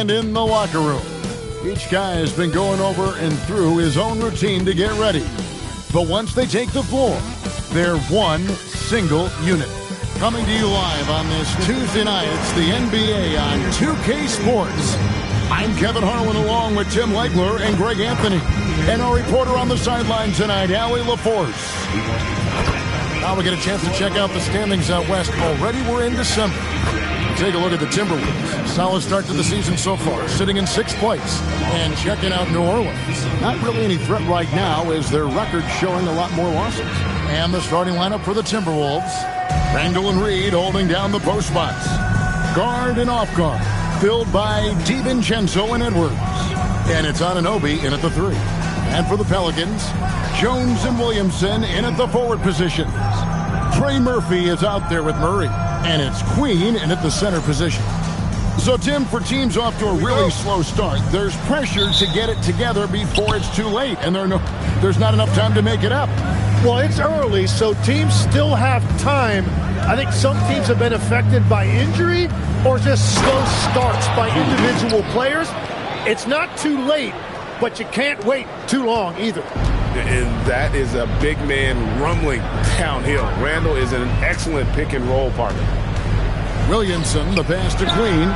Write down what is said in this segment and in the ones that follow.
And in the locker room, each guy has been going over and through his own routine to get ready. But once they take the floor, they're one single unit. Coming to you live on this Tuesday night, it's the NBA on 2K Sports. I'm Kevin Harlan along with Tim Legler and Greg Anthony. And our reporter on the sideline tonight, Allie LaForce. Now we get a chance to check out the standings out west. Already we're in December. Take a look at the Timberwolves. Solid start to the season so far, sitting in 6th place. And checking out New Orleans. Not really any threat right now as their record showing a lot more losses. And the starting lineup for the Timberwolves. Randall and Reed holding down the post spots. Guard and off guard, filled by DiVincenzo and Edwards. And it's Anunoby in at the 3. And for the Pelicans, Jones and Williamson in at the forward positions. Trey Murphy is out there with Murray. And it's Queen in at the center position. So, Tim, for teams off to a really slow start, there's pressure to get it together before it's too late. And there's not enough time to make it up. Well, it's early, so teams still have time. I think some teams have been affected by injury or just slow starts by individual players. It's not too late, but you can't wait too long either. And that is a big man rumbling downhill. Randall is an excellent pick-and-roll partner. Williamson, the pass to Queen.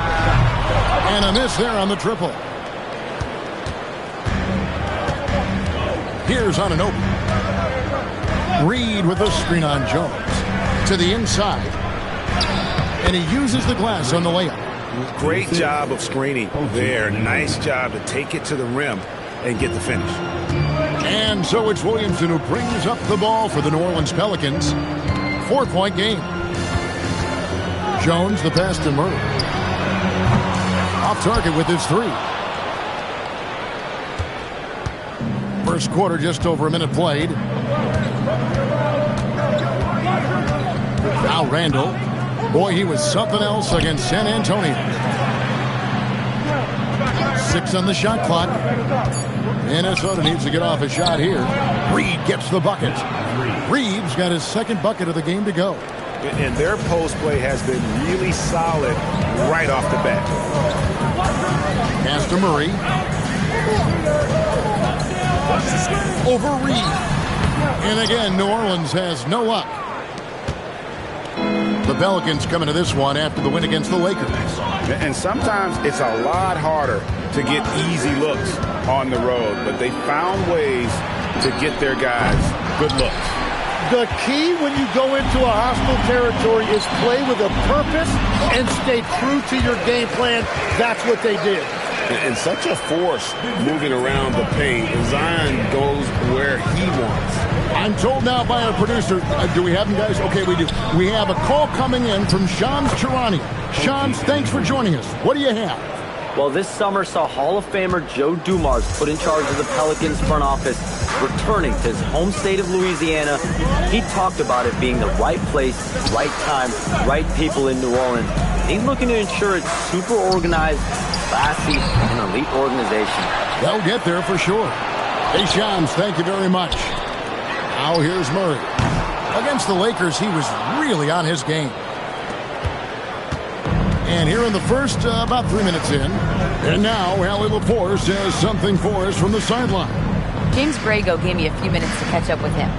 And a miss there on the triple. Here's Anunoby. Reed with a screen on Jones. To the inside. And he uses the glass on the layup. Great job of screening there. Nice job to take it to the rim and get the finish. And so it's Williamson who brings up the ball for the New Orleans Pelicans. 4-point game. Jones, the pass to Murray. Off target with his 3. First quarter, just over a minute played. Now Randall. Boy, he was something else against San Antonio. 6 on the shot clock. Minnesota needs to get off a shot here. Reed gets the bucket. Reed's got his 2nd bucket of the game to go. And their post play has been really solid right off the bat. Pass to Murray. Over Reed. And again, New Orleans has no luck. The Pelicans coming to this one after the win against the Lakers. And sometimes it's a lot harder to get easy looks on the road, but they found ways to get their guys good looks. The key when you go into a hostile territory is play with a purpose and stay true to your game plan. That's what they did. And such a force moving around the paint. And Zion goes where he wants. I'm told now by our producer, do we have him, guys? Okay, we do. We have a call coming in from Shams Charania. Shams, thanks for joining us. What do you have? Well, this summer saw Hall of Famer Joe Dumars put in charge of the Pelicans front office, returning to his home state of Louisiana. He talked about it being the right place, right time, right people in New Orleans. He's looking to ensure it's super organized, classy, and elite organization. They'll get there for sure. Hey, Shams, thank you very much. Now here's Murray. Against the Lakers, he was really on his game. And here in the first, about 3 minutes in. And now, Allie LaForce has something for us from the sideline. James Brago gave me a few minutes to catch up with him.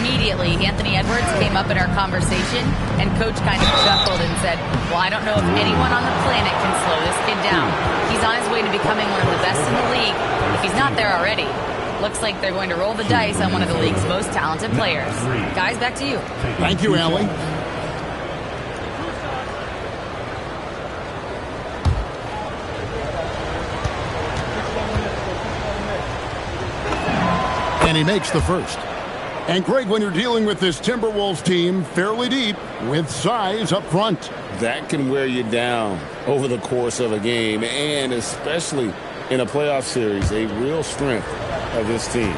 Immediately, Anthony Edwards came up in our conversation, and Coach kind of chuckled and said, well, I don't know if anyone on the planet can slow this kid down. He's on his way to becoming one of the best in the league, if he's not there already. Looks like they're going to roll the dice on one of the league's most talented players. Guys, back to you. Thank you, Allie. And he makes the first. And Greg, when you're dealing with this Timberwolves team fairly deep with size up front, that can wear you down over the course of a game, and especially in a playoff series, a real strength of this team.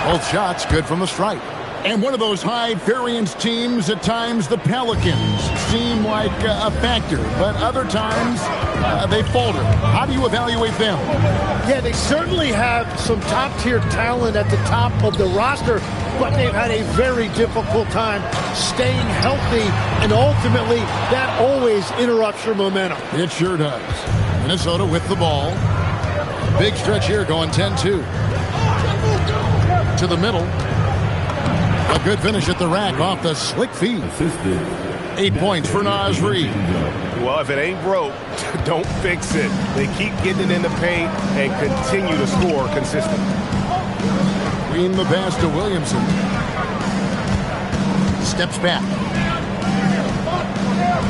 Both shots good from the stripe. And one of those high-variance teams, at times the Pelicans seem like a factor, but other times they falter. How do you evaluate them? Yeah, they certainly have some top-tier talent at the top of the roster, but they've had a very difficult time staying healthy, and ultimately that always interrupts your momentum. It sure does. Minnesota with the ball. Big stretch here going 10-2. To the middle. A good finish at the rack off the slick feed. 8 points for Naz Reid. Well, if it ain't broke, don't fix it. They keep getting it in the paint and continue to score consistently. Green the pass to Williamson. Steps back.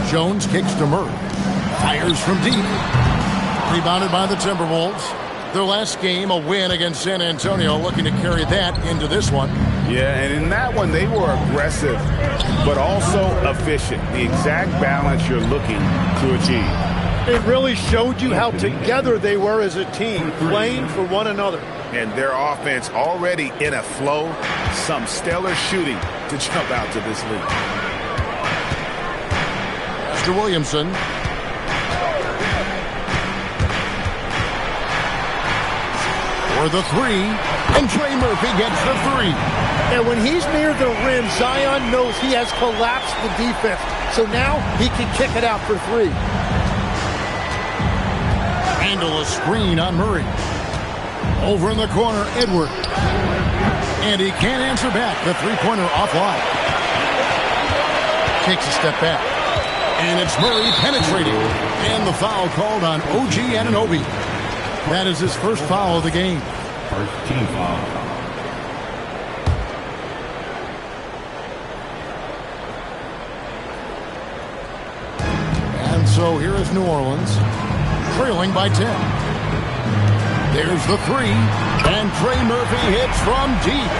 Jones kicks to Murray. Fires from deep. Rebounded by the Timberwolves. Their last game, a win against San Antonio, looking to carry that into this one. Yeah, and in that one, they were aggressive, but also efficient. The exact balance you're looking to achieve. It really showed you how together they were as a team, playing for one another. And their offense already in a flow. Some stellar shooting to jump out to this league. Mr. Williamson. For the three, and Trey Murphy gets the three. And when he's near the rim, Zion knows he has collapsed the defense. So now he can kick it out for three. Handle a screen on Murray. Over in the corner, Edward. And he can't answer back. The three-pointer offline. Takes a step back. And it's Murray penetrating. And the foul called on OG Anunoby. That is his first foul of the game. First team foul. And so here is New Orleans, trailing by 10. There's the three, and Trey Murphy hits from deep.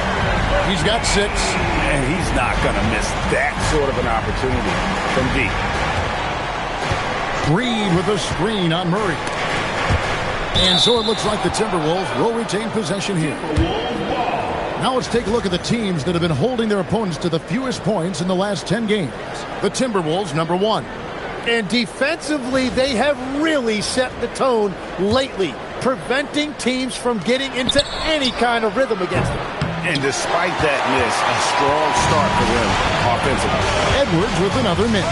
He's got 6. And he's not going to miss that sort of an opportunity from deep. Reed with a screen on Murray. And so it looks like the Timberwolves will retain possession here. Now let's take a look at the teams that have been holding their opponents to the fewest points in the last 10 games. The Timberwolves, number 1. And defensively, they have really set the tone lately, preventing teams from getting into any kind of rhythm against them. And despite that miss, a strong start for them offensively. Edwards with another miss.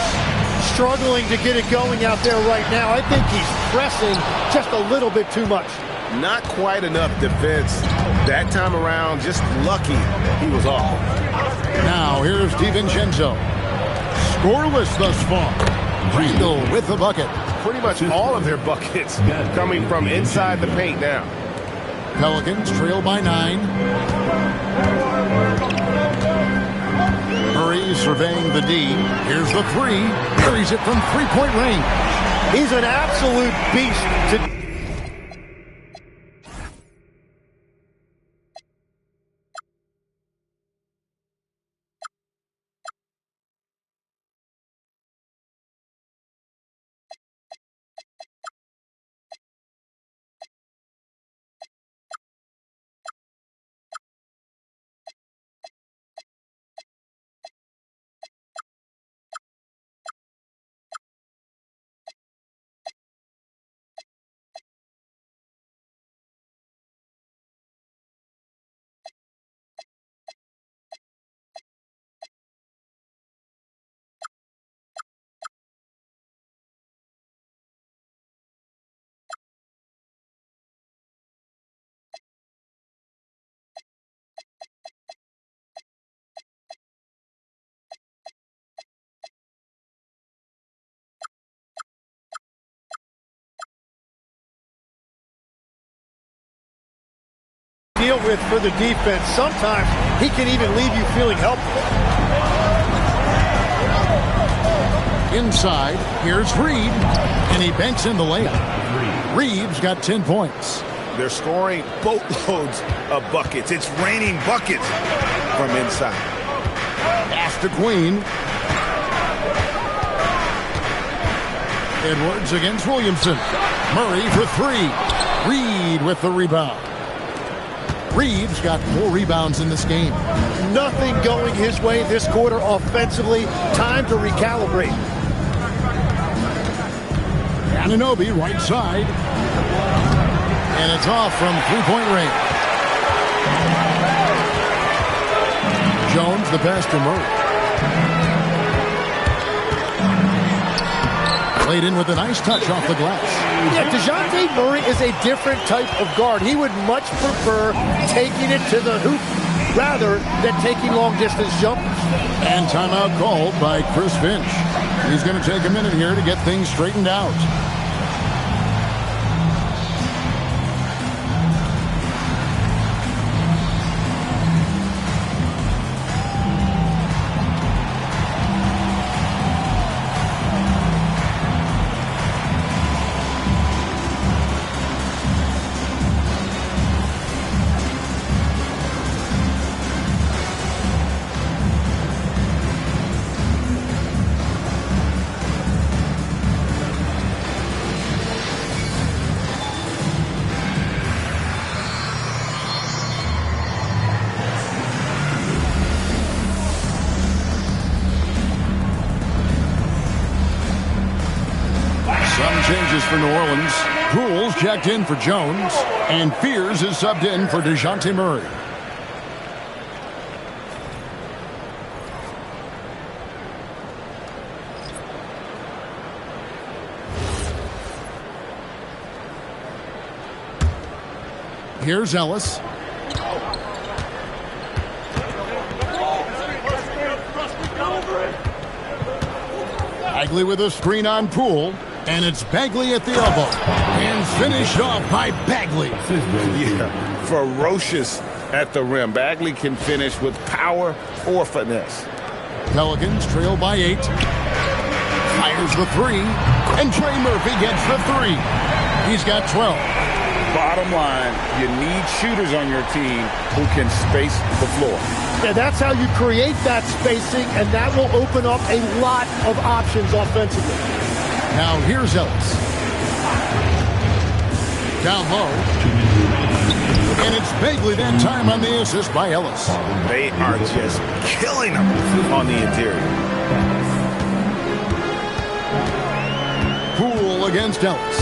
Struggling to get it going out there right now. I think he's pressing just a little bit too much. Not quite enough defense. That time around, just lucky he was off. Now here's DiVincenzo. Scoreless thus far. Randall with the bucket. Pretty much all of their buckets coming from inside the paint now. Pelicans trail by 9. Murray surveying the D. Here's the three. Carries it from three-point range. He's an absolute beast to deal with for the defense. Sometimes he can even leave you feeling helpless. Inside, here's Reed, and he banks in the layup. Reeves got 10 points. They're scoring boatloads of buckets. It's raining buckets from inside. Pass to Queen. Edwards against Williamson. Murray for 3. Reed with the rebound. Reeves got 4 rebounds in this game. Nothing going his way this quarter offensively. Time to recalibrate. Anunoby, right side. And it's off from three-point range. Jones, the pass to Murray. Played in with a nice touch off the glass. Yeah, DeJounte Murray is a different type of guard. He would much prefer taking it to the hoop rather than taking long-distance jumpers. And timeout called by Chris Finch. He's going to take a minute here to get things straightened out. Changes for New Orleans. Poole's checked in for Jones, and Fears is subbed in for DeJounte Murray. Here's Ellis. Bagley with a screen on Poole. And it's Bagley at the elbow. And finished off by Bagley. Yeah, ferocious at the rim. Bagley can finish with power or finesse. Pelicans trail by 8. Fires the 3. And Trey Murphy gets the 3. He's got 12. Bottom line, you need shooters on your team who can space the floor. Yeah, that's how you create that spacing, and that will open up a lot of options offensively. Now here's Ellis. Down low. And it's Bagley that time on the assist by Ellis. They are just killing them on the interior. Poole against Ellis.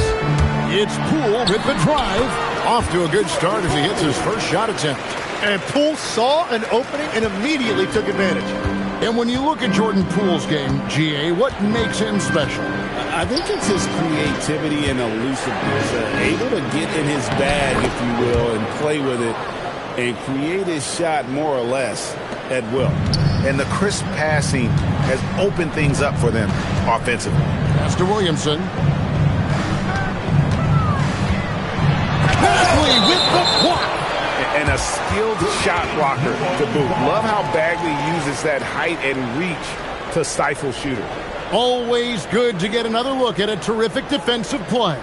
It's Poole with the drive. Off to a good start as he hits his first shot attempt. And Poole saw an opening and immediately took advantage. And when you look at Jordan Poole's game, GA, what makes him special? I think it's his creativity and elusiveness. Able to get in his bag, if you will, and play with it and create his shot more or less at will. And the crisp passing has opened things up for them offensively. Pass to Williamson. Bagley with the block. And a skilled shot blocker to boot. Love how Bagley uses that height and reach to stifle shooters. Always good to get another look at a terrific defensive play.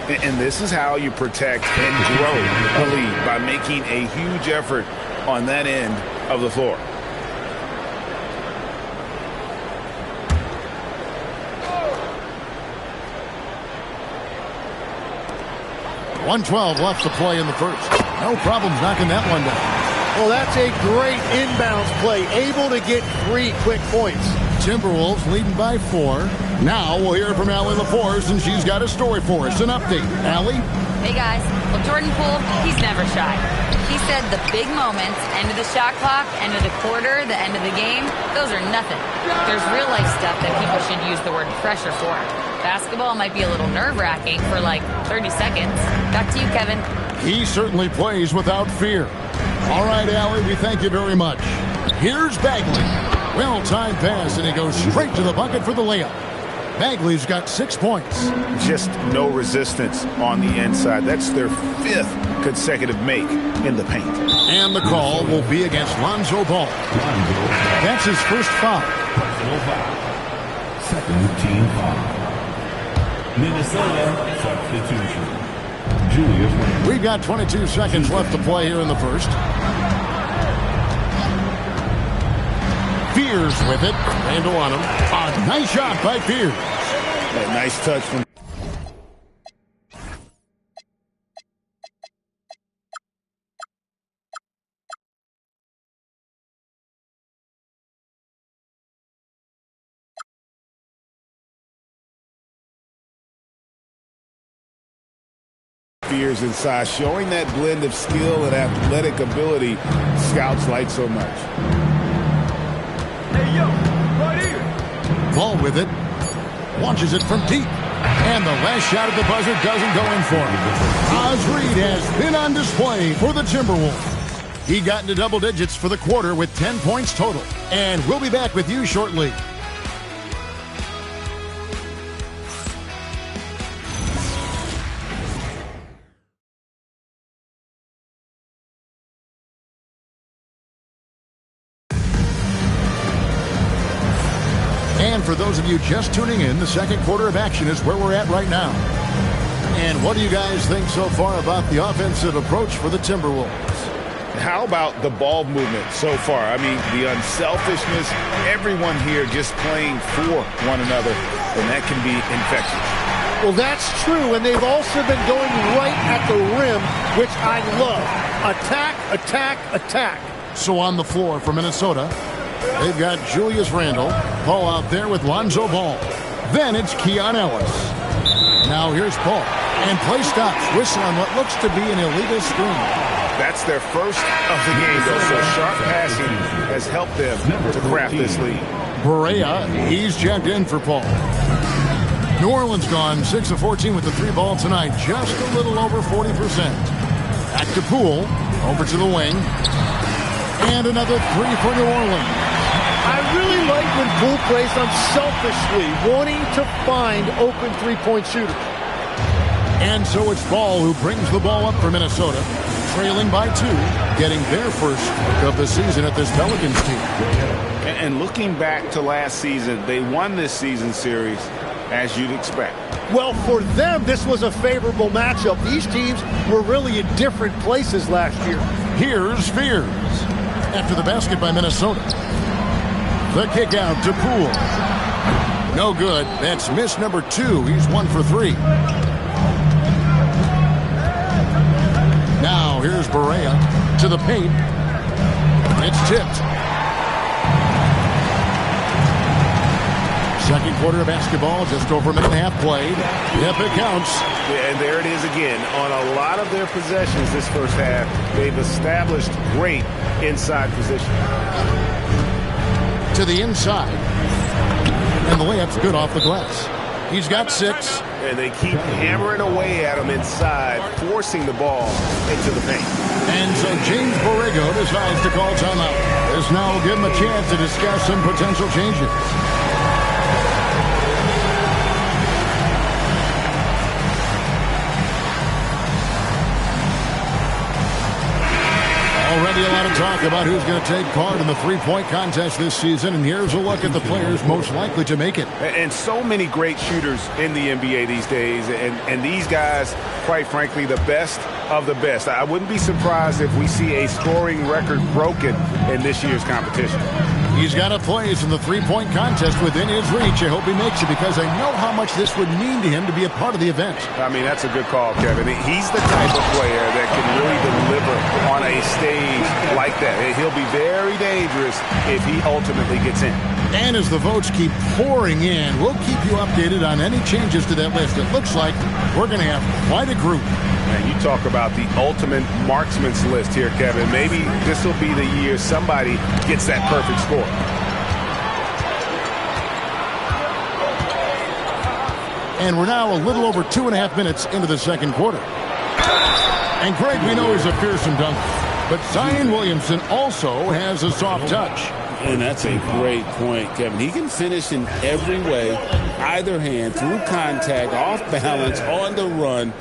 And this is how you protect and grow a lead, by making a huge effort on that end of the floor. .112 left to play in the first. No problems knocking that one down. Well, that's a great inbounds play. Able to get 3 quick points. Timberwolves leading by 4. Now we'll hear from Allie LaForce, and she's got a story for us. An update. Allie? Hey, guys. Well, Jordan Poole, he's never shy. He said the big moments, end of the shot clock, end of the quarter, the end of the game, those are nothing. There's real-life stuff that people should use the word pressure for. Basketball might be a little nerve-wracking for like 30 seconds. Back to you, Kevin. He certainly plays without fear. All right, Allie, we thank you very much. Here's Bagley. Well-timed pass, and he goes straight to the bucket for the layup. Bagley's got 6 points. Just no resistance on the inside. That's their 5th consecutive make in the paint. And the call will be against Lonzo Ball. That's his first foul. Second team foul. Minnesota substitution. Julius. We've got 22 seconds left to play here in the first. Fears with it. Randall on him. A nice shot by Fears. A nice touch from fears inside, showing that blend of skill and athletic ability scouts like so much. Hey, yo, right here. Ball with it. Launches it from deep. And the last shot at the buzzer doesn't go in for him. Oz Reed has been on display for the Timberwolves. He got into double digits for the quarter with 10 points total. And we'll be back with you shortly. And for those of you just tuning in, the second quarter of action is where we're at right now. And what do you guys think so far about the offensive approach for the Timberwolves? How about the ball movement so far? I mean, the unselfishness, everyone here just playing for one another, and that can be infectious. Well, that's true, and they've also been going right at the rim, which I love. Attack, attack, attack. So on the floor for Minnesota, they've got Julius Randle. Paul out there with Lonzo Ball. Then it's Keon Ellis. Now here's Paul. And play stops. Whistle on what looks to be an illegal screen. That's their first of the game, though, so sharp passing has helped them to craft this lead. Barea, he's checked in for Paul. New Orleans gone 6 of 14 with the 3 ball tonight. Just a little over 40%. Back to Poole. Over to the wing. And another 3 for New Orleans. I really like when Poole plays unselfishly, wanting to find open three-point shooters. And so it's Ball who brings the ball up for Minnesota, trailing by 2, getting their first of the season at this Pelicans team. And looking back to last season, they won this season series as you'd expect. Well, for them, this was a favorable matchup. These teams were really in different places last year. Here's Spears. After the basket by Minnesota. The kick out to Poole. No good. That's miss number 2. He's 1 for 3. Now here's Barea to the paint. It's tipped. Second quarter of basketball, just over a minute and a half played. Yep, it counts. Yeah, and there it is again. On a lot of their possessions this first half, they've established great inside position. To the inside. And the layup's good off the glass. He's got 6. And they keep hammering away at him inside, forcing the ball into the paint. And so James Borrego decides to call timeout. This now will give him a chance to discuss some potential changes. Already a lot of talk about who's going to take part in the three-point contest this season, and here's a look at the players most likely to make it. And so many great shooters in the NBA these days, and these guys, quite frankly, the best of the best. I wouldn't be surprised if we see a scoring record broken in this year's competition. He's got a place in the three-point contest within his reach. I hope he makes it because I know how much this would mean to him to be a part of the event. I mean, that's a good call, Kevin. He's the type of player that can really deliver on a stage like that. He'll be very dangerous if he ultimately gets in. And as the votes keep pouring in, we'll keep you updated on any changes to that list. It looks like we're going to have quite a group. And you talk about the ultimate marksman's list here, Kevin. Maybe this will be the year somebody gets that perfect score. And we're now a little over 2.5 minutes into the second quarter. And Greg, we know he's a fearsome dunker, but Zion Williamson also has a soft touch. And that's a great point, Kevin. He can finish in every way, either hand, through contact, off balance, on the run.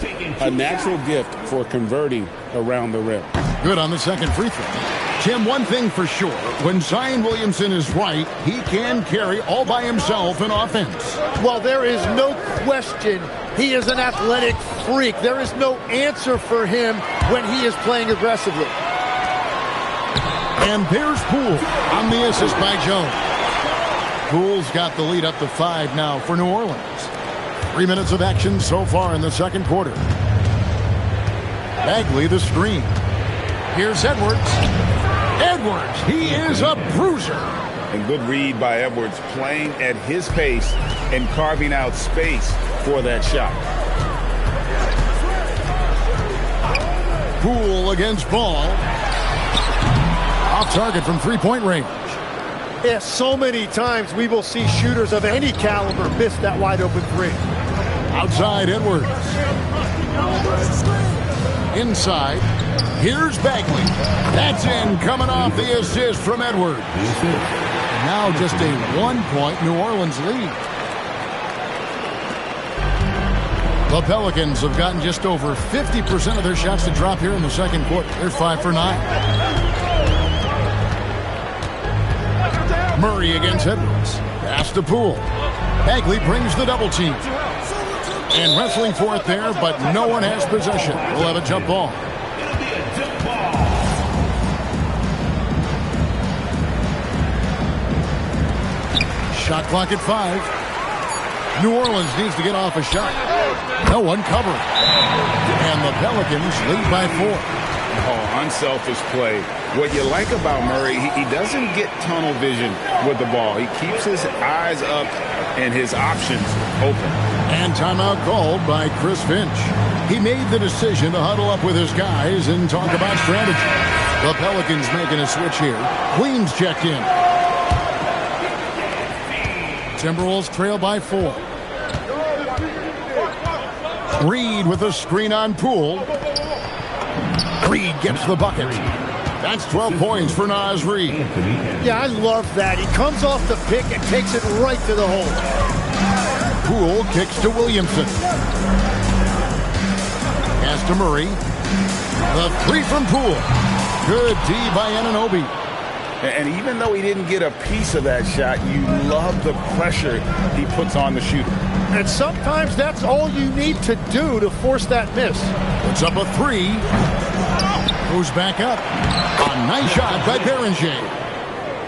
A natural gift for converting around the rim. Good on the second free throw. Tim, one thing for sure, when Zion Williamson is right, he can carry all by himself in offense. Well, there is no question he is an athletic freak. There is no answer for him when he is playing aggressively. And there's Poole on the assist by Jones. Poole's got the lead up to 5 now for New Orleans. 3 minutes of action so far in the second quarter. Bagley the screen. Here's Edwards. Edwards, he is a bruiser. And good read by Edwards, playing at his pace and carving out space for that shot. Poole against Ball. Off target from three-point range. Yeah, so many times we will see shooters of any caliber miss that wide-open three. Outside Edwards. Inside. Here's Bagley. That's in, coming off the assist from Edwards. Now just a 1-point New Orleans lead. The Pelicans have gotten just over 50% of their shots to drop here in the second quarter. They're 5 for 9. Murray against Edwards. Pass to Poole. Bagley brings the double team. And wrestling for it there, but no one has possession. We'll have a jump ball. Shot clock at 5. New Orleans needs to get off a shot. No one covering. And the Pelicans lead by 4. Oh, unselfish play. What you like about Murray, he doesn't get tunnel vision with the ball. He keeps his eyes up and his options open. And timeout called by Chris Finch. He made the decision to huddle up with his guys and talk about strategy. The Pelicans making a switch here. Queens checked in. Timberwolves trail by 4. Reed with a screen on Poole. Reed gets the bucket. That's 12 points for Naz Reid. Yeah, I love that. He comes off the pick and takes it right to the hole. Poole kicks to Williamson. Pass to Murray. The three from Poole. Good D by Anunoby. And even though he didn't get a piece of that shot, you love the pressure he puts on the shooter. And sometimes that's all you need to do to force that miss. Puts up a 3. Goes back up. A nice shot by Beringer.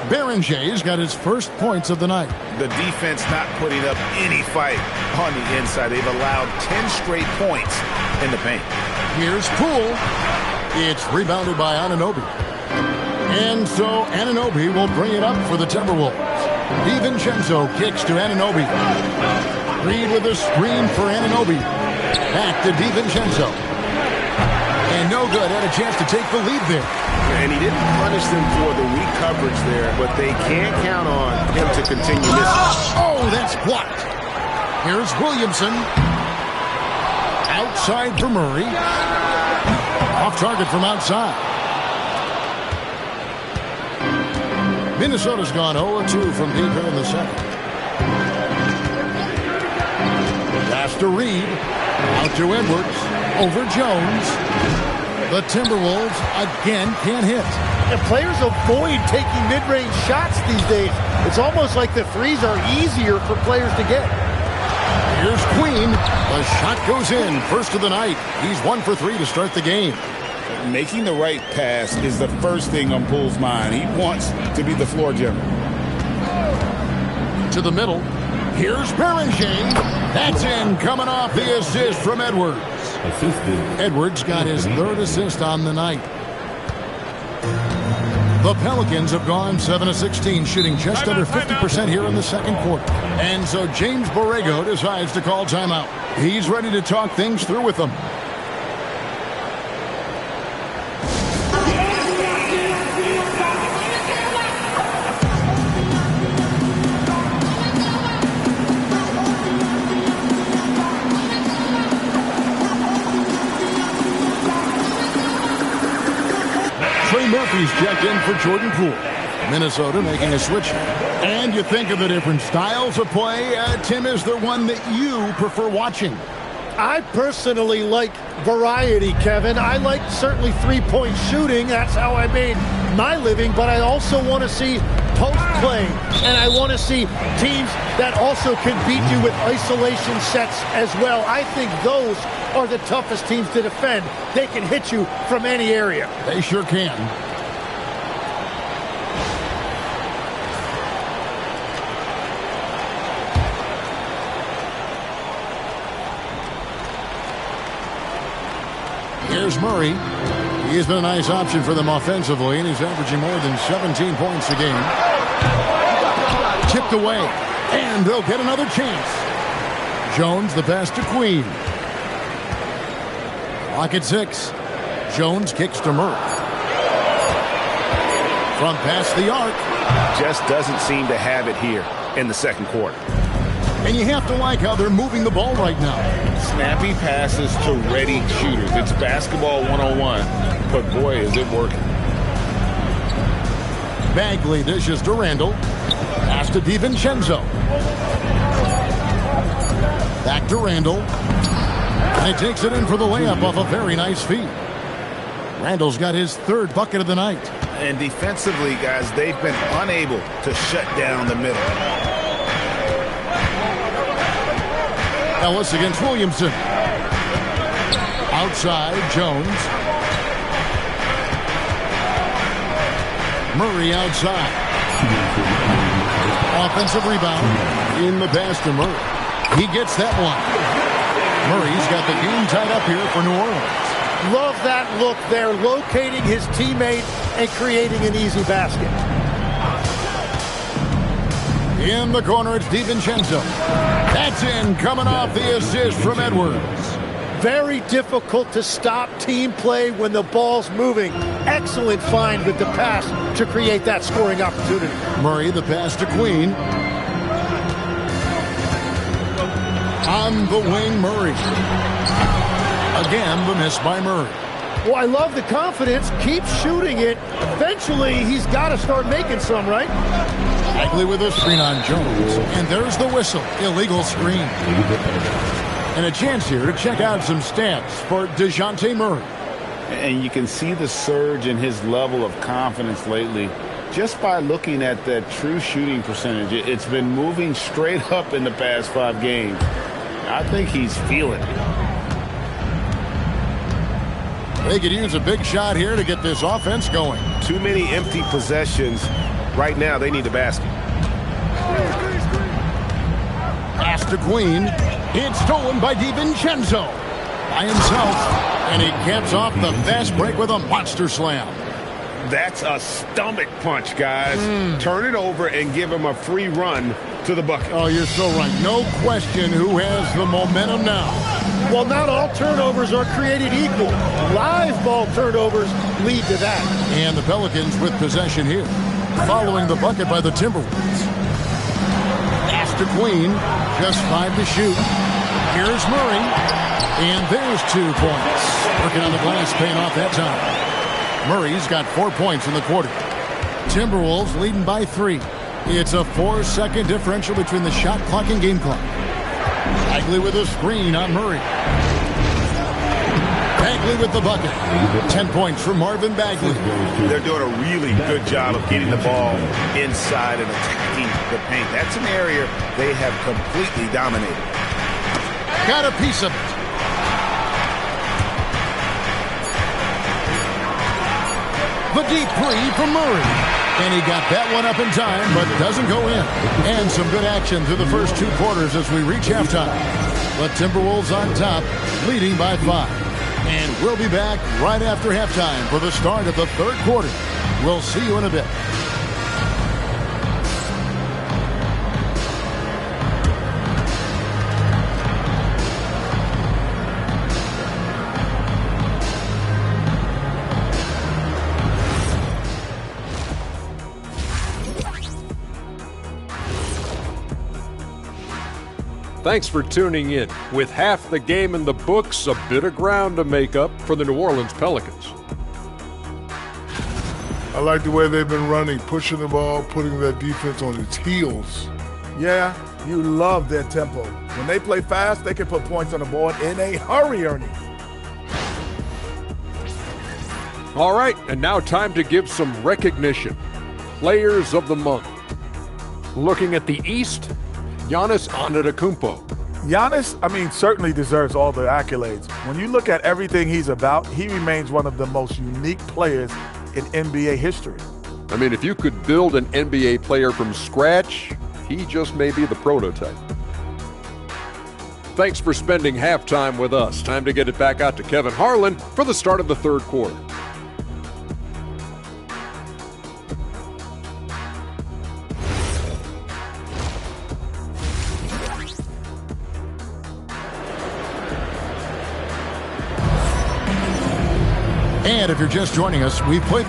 Berenger's got his first points of the night. The defense not putting up any fight on the inside. They've allowed 10 straight points in the paint. Here's Poole. It's rebounded by Anunoby. And so Anunoby will bring it up for the Timberwolves. DiVincenzo kicks to Anunoby. Reed with a screen for Anunoby. Back to DiVincenzo. And no good. Had a chance to take the lead there. And he didn't punish them for the weak coverage there, but they can't count on him to continue missing. Oh, that's blocked. Here's Williamson. Outside for Murray. Off target from outside. Minnesota's gone 0-2 from deep here in the second. Pass to Reed. Out to Edwards. Over Jones. The Timberwolves again can't hit. And players avoid taking mid-range shots these days. It's almost like the threes are easier for players to get. Here's Queen. The shot goes in. First of the night. He's 1 for 3 to start the game. Making the right pass is the first thing on Poole's mind. He wants to be the floor general. To the middle. Here's Beringer. That's in, coming off the assist from Edwards. Edwards got his third assist on the night. The Pelicans have gone 7 of 16, shooting just under 50% here in the second quarter. And so James Borrego decides to call timeout. He's ready to talk things through with them. Murphy's checked in for Jordan Poole. Minnesota making a switch. And you think of the different styles of play. Tim, is there one that you prefer watching? I personally like variety, Kevin. I like certainly three-point shooting. That's how I made my living. But I also want to see post play. And I want to see teams that also can beat you with isolation sets as well. I think those are the toughest teams to defend. They can hit you from any area. They sure can. Here's Murray. He's been a nice option for them offensively, and he's averaging more than 17 points a game. Tipped away, and they'll get another chance. Jones, the pass to Queen. Clock at 6. Jones kicks to Murray. From past the arc. Just doesn't seem to have it here in the second quarter. And you have to like how they're moving the ball right now. Snappy passes to ready shooters. It's basketball 101, but boy, is it working. Bagley dishes to Randall. Pass to DiVincenzo. Back to Randall. And he takes it in for the layup off a very nice feed. Randall's got his third bucket of the night. And defensively, guys, they've been unable to shut down the middle. Ellis against Williamson. Outside, Jones. Murray outside. Offensive rebound. In the pass to Murray. He gets that one. Murray's got the game tied up here for New Orleans. Love that look there, locating his teammate and creating an easy basket. In the corner, it's DiVincenzo. That's in, coming off the assist from Edwards. Very difficult to stop team play when the ball's moving. Excellent find with the pass to create that scoring opportunity. Murray, the pass to Queen. On the wing, Murray. Again, the miss by Murray. Well, I love the confidence. Keep shooting it. Eventually, he's got to start making some, right? Bagley with a screen on Jones. And there's the whistle. Illegal screen. And a chance here to check out some stats for DeJounte Murray. And you can see the surge in his level of confidence lately just by looking at that true shooting percentage. It's been moving straight up in the past 5 games. I think he's feeling it. They could use a big shot here to get this offense going. Too many empty possessions. Right now, they need a basket. Pass to Queen. It's stolen by DiVincenzo. By himself. And he caps off the fast break with a monster slam. That's a stomach punch, guys. Turn it over and give him a free run to the bucket. Oh, you're so right. No question who has the momentum now. Well, not all turnovers are created equal. Live ball turnovers lead to that. And the Pelicans with possession here. Following the bucket by the Timberwolves. Pass to Queen. Just 5 to shoot. Here's Murray. And there's 2 points. Working on the glass, paying off that time. Murray's got 4 points in the quarter. Timberwolves leading by 3. It's a 4-second differential between the shot clock and game clock. Bagley with a screen on Murray. Bagley with the bucket. 10 points for Marvin Bagley. They're doing a really good job of getting the ball inside and attacking the paint. That's an area they have completely dominated. Got a piece of it. The deep three from Murray. And he got that one up in time, but doesn't go in. And some good action through the first 2 quarters as we reach halftime. The Timberwolves on top, leading by 5. And we'll be back right after halftime for the start of the 3rd quarter. We'll see you in a bit. Thanks for tuning in. With half the game in the books, a bit of ground to make up for the New Orleans Pelicans. I like the way they've been running, pushing the ball, putting their defense on its heels. Yeah, you love their tempo. When they play fast, they can put points on the board in a hurry, Ernie. All right, and now time to give some recognition. Players of the month. Looking at the East, Giannis Antetokounmpo. Giannis, certainly deserves all the accolades. When you look at everything he's about, he remains one of the most unique players in NBA history. If you could build an NBA player from scratch, he just may be the prototype. Thanks for spending halftime with us. Time to get it back out to Kevin Harlan for the start of the 3rd quarter. And if you're just joining us, we've played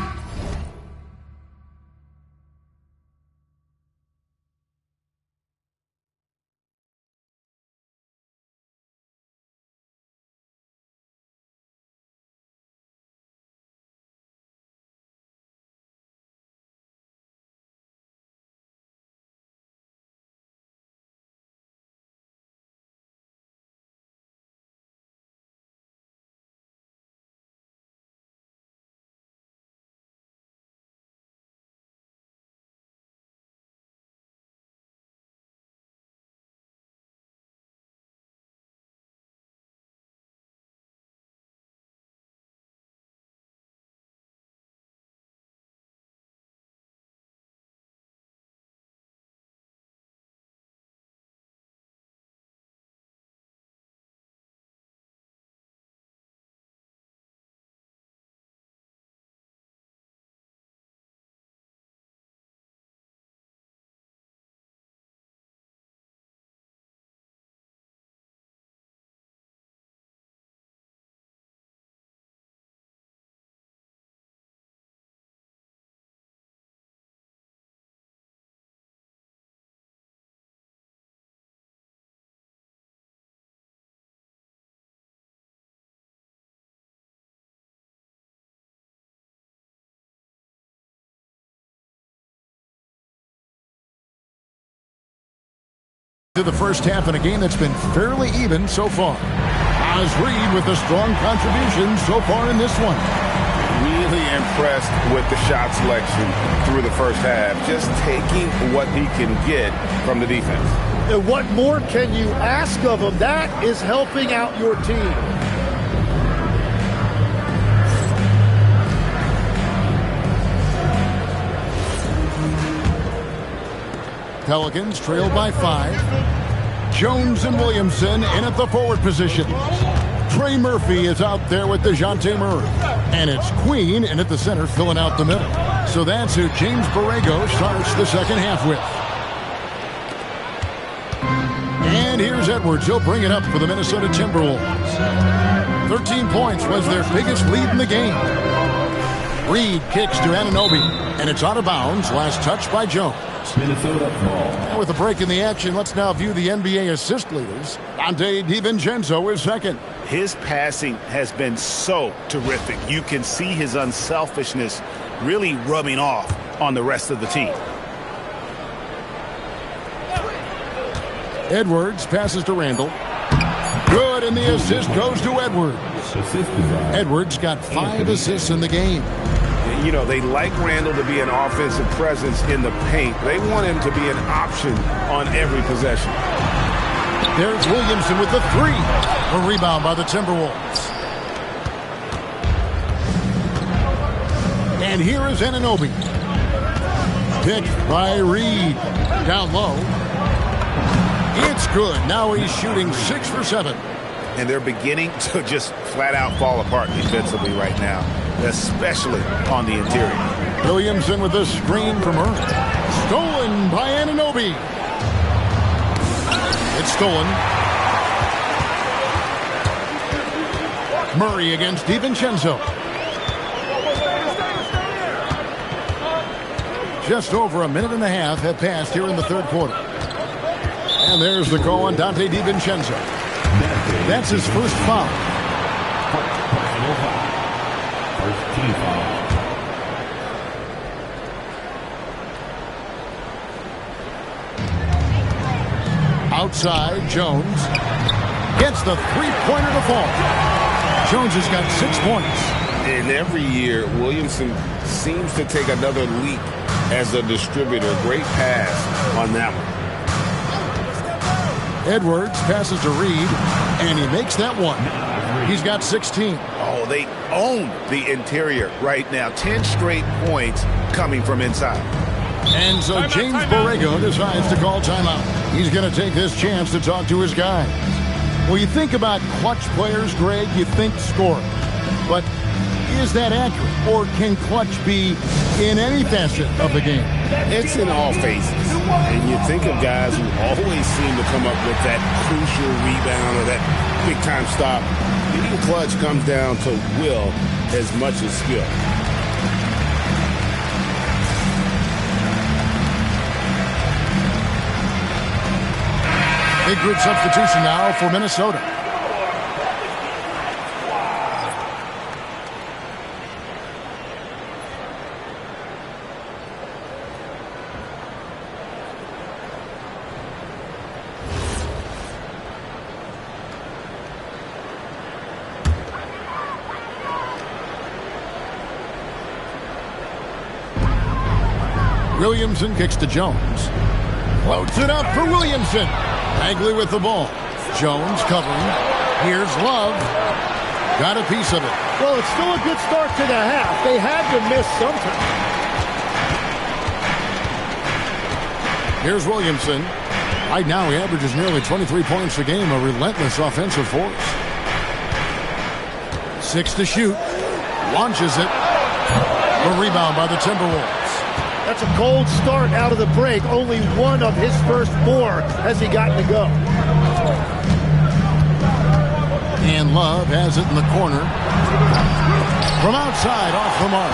to the first half in a game that's been fairly even so far. Oz Reed with a strong contribution so far in this one. Really impressed with the shot selection through the first half. Just taking what he can get from the defense. And what more can you ask of him? That is helping out your team. Pelicans trail by 5. Jones and Williamson in at the forward positions. Trey Murphy is out there with DeJounte Murray. And it's Queen in at the center filling out the middle. So that's who James Borrego starts the second half with. And here's Edwards. He'll bring it up for the Minnesota Timberwolves. 13 points was their biggest lead in the game. Reed kicks to Anunoby, and it's out of bounds. Last touch by Jones. Minnesota ball. And with a break in the action, let's now view the NBA assist leaders. Dante DiVincenzo is second. His passing has been so terrific. You can see his unselfishness really rubbing off on the rest of the team. Edwards passes to Randall. Good, and the assist goes to Edwards. Edwards got 5 assists in the game. You know, they like Randall to be an offensive presence in the paint. They want him to be an option on every possession. There's Williamson with the 3. A rebound by the Timberwolves. And here is Anunoby. Picked by Reed. Down low. It's good. Now he's shooting 6 for 7. And they're beginning to just flat out fall apart defensively right now, especially on the interior. Williamson with the screen from Murray. Stolen by Anunoby. It's stolen. Murray against DiVincenzo. Just over a minute and a half have passed here in the third quarter. And there's the call on Dante DiVincenzo. That's his first foul. First team foul. Outside, Jones gets the three-pointer to fall. Jones has got 6 points. And every year, Williamson seems to take another leap as a distributor. Great pass on that one. Edwards passes to Reed, and he makes that one. He's got 16. Oh, they own the interior right now. 10 straight points coming from inside. And so James Borrego decides to call timeout. He's going to take this chance to talk to his guys. Well, you think about clutch players, Greg, you think scoring. But is that accurate? Or can clutch be in any facet of the game? It's in all phases. And you think of guys who always seem to come up with that crucial rebound or that big-time stop. Being clutch comes down to will as much as skill. Big group substitution now for Minnesota. Williamson kicks to Jones. Floats it up for Williamson. Bagley with the ball. Jones covering. Here's Love. Got a piece of it. Well, it's still a good start to the half. They had to miss sometime. Here's Williamson. Right now he averages nearly 23 points a game, a relentless offensive force. 6 to shoot. Launches it. The rebound by the Timberwolves. That's a cold start out of the break. Only one of his first 4 has he gotten to go. And Love has it in the corner. From outside, off the mark.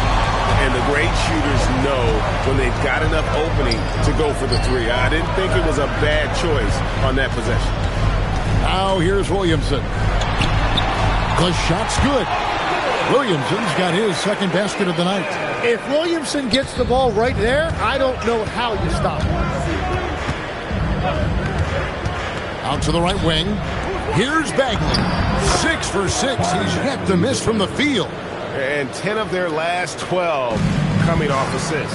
And the great shooters know when they've got enough opening to go for the 3. I didn't think it was a bad choice on that possession. Now here's Williamson. The shot's good. Williamson's got his second basket of the night. If Williamson gets the ball right there, I don't know how you stop him. Out to the right wing. Here's Bagley. 6 for 6. He's yet to miss from the field. And 10 of their last 12 coming off assists.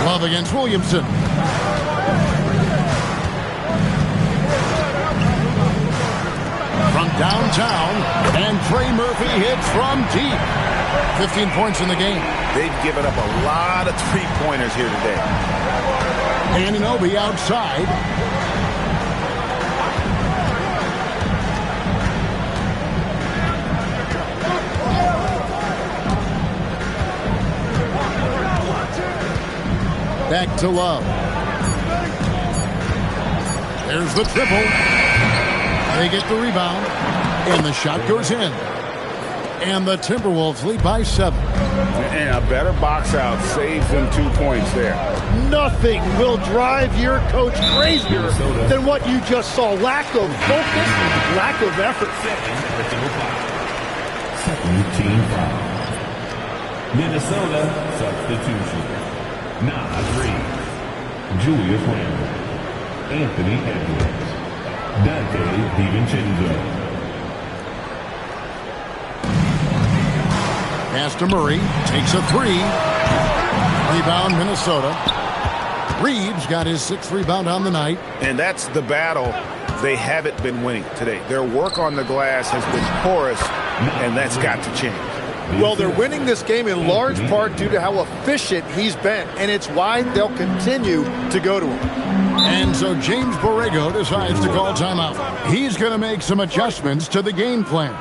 Love against Williamson. From downtown, and Trey Murphy hits from deep. 15 points in the game. They've given up a lot of three-pointers here today. Anunoby outside. Back to Love. There's the triple. They get the rebound, and the shot goes in. And the Timberwolves lead by 7. And a better box out saves them 2 points there. Nothing will drive your coach crazier than what you just saw. Lack of focus, lack of effort. Second team foul. Minnesota substitution. Nas Reed, Julius Randle, Anthony Edwards, Dante DiVincenzo. Pass to Murray, takes a 3. Rebound Minnesota. Reeves got his 6th rebound on the night. And that's the battle they haven't been winning today. Their work on the glass has been porous, and that's got to change. Well, they're winning this game in large part due to how efficient he's been, and it's why they'll continue to go to him. And so James Borrego decides to call timeout. He's going to make some adjustments to the game plan.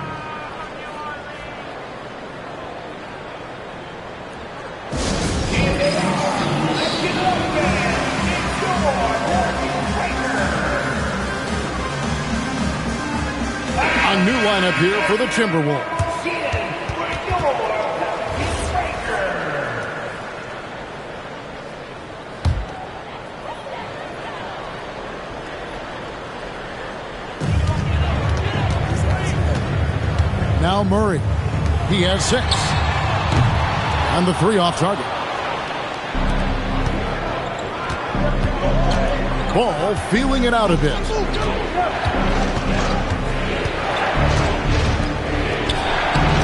A new lineup here for the Timberwolves. Now Murray. He has 6. And the 3 off target. Ball feeling it out a bit.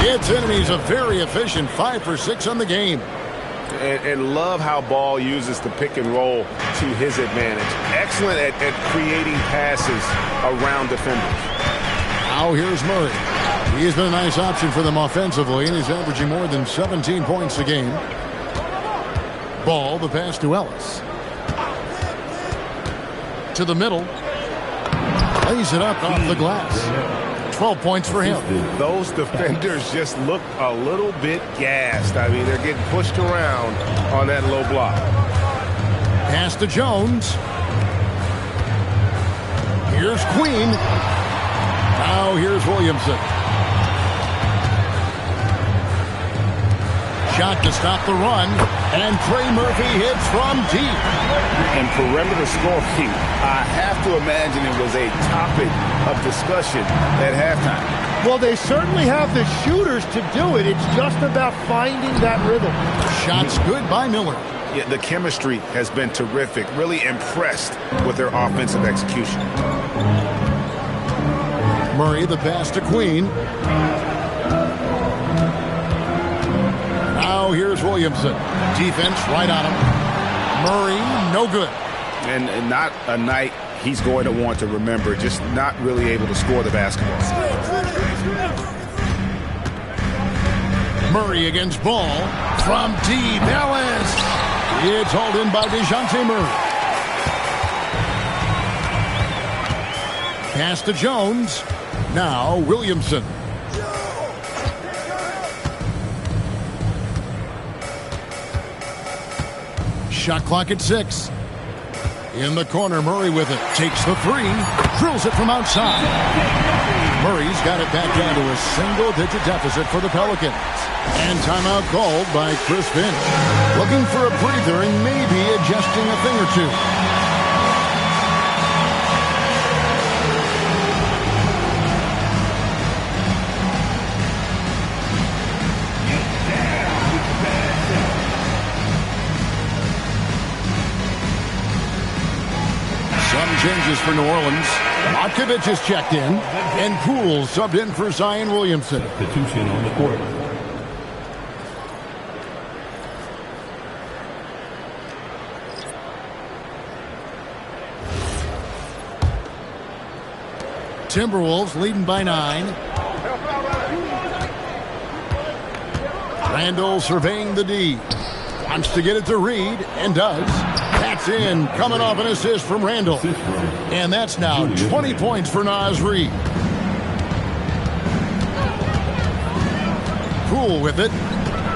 Its enemies a very efficient 5 for 6 on the game. And love how Ball uses the pick and roll to his advantage. Excellent at creating passes around defenders. Now here's Murray. He has been a nice option for them offensively, and he's averaging more than 17 points a game. Ball, the pass to Ellis. To the middle. Lays it up off the glass. 12 points for him. Those defenders just look a little bit gassed. I mean, they're getting pushed around on that low block. Pass to Jones. Here's Queen. Now here's Williamson. Shot to stop the run, and Trey Murphy hits from deep. And perimeter scoring, I have to imagine it was a topic of discussion at halftime. Well, they certainly have the shooters to do it. It's just about finding that rhythm. Shots good by Miller. Yeah, the chemistry has been terrific. Really impressed with their offensive execution. Murray the pass to Queen. Now here's Williamson. Defense right on him. Murray, no good. And not a night he's going to want to remember. Just not really able to score the basketball. Murray against Ball. From deep. Ellis. It's hauled in by DeJounte Murray. Pass to Jones. Now Williamson. Shot clock at 6. In the corner, Murray with it. Takes the 3. Drills it from outside. Murray's got it back down to a single-digit deficit for the Pelicans. And timeout called by Chris Finch. Looking for a breather and maybe adjusting a thing or two. Changes for New Orleans. Otkovich is checked in, and Poole subbed in for Zion Williamson. Substitution on the court. Timberwolves leading by 9. Randall surveying the D. Wants to get it to Reed, and does. That's in, coming off an assist from Randall. And that's now 20 points for Naz Reid. Poole with it.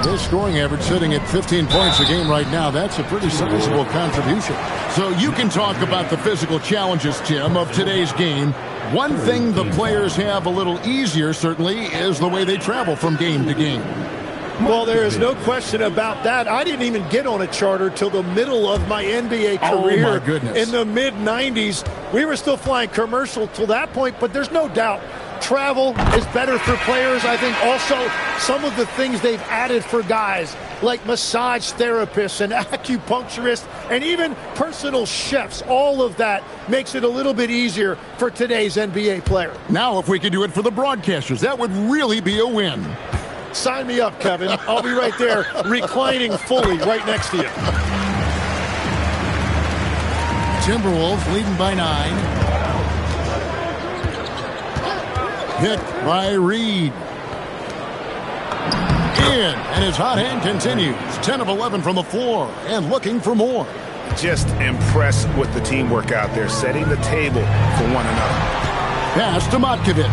His scoring average sitting at 15 points a game right now. That's a pretty sizable contribution. So you can talk about the physical challenges, Tim, of today's game. One thing the players have a little easier, certainly, is the way they travel from game to game. Well, there is no question about that. I didn't even get on a charter till the middle of my NBA career. Oh, my goodness. In the mid-90s. We were still flying commercial till that point, but there's no doubt travel is better for players. I think also some of the things they've added for guys like massage therapists and acupuncturists and even personal chefs, all of that makes it a little bit easier for today's NBA player. Now, if we could do it for the broadcasters, that would really be a win. Sign me up, Kevin. I'll be right there reclining fully right next to you. Timberwolves leading by 9. Hit by Reed. In, and his hot hand continues. 10 of 11 from the floor and looking for more. Just impressed with the teamwork out there, setting the table for one another. Pass to Matkovich.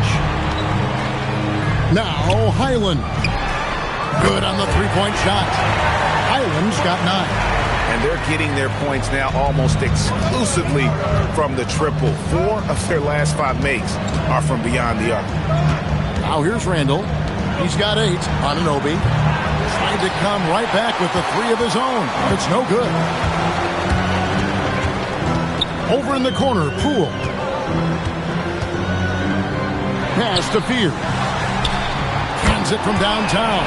Now Highland. Good on the three-point shot. Highland's got 9. And they're getting their points now almost exclusively from the triple. 4 of their last 5 makes are from beyond the arc. Now here's Randall. He's got 8 on Anunoby. Trying to come right back with the 3 of his own. It's no good. Over in the corner, Poole. Pass to Fears. Hands it from downtown.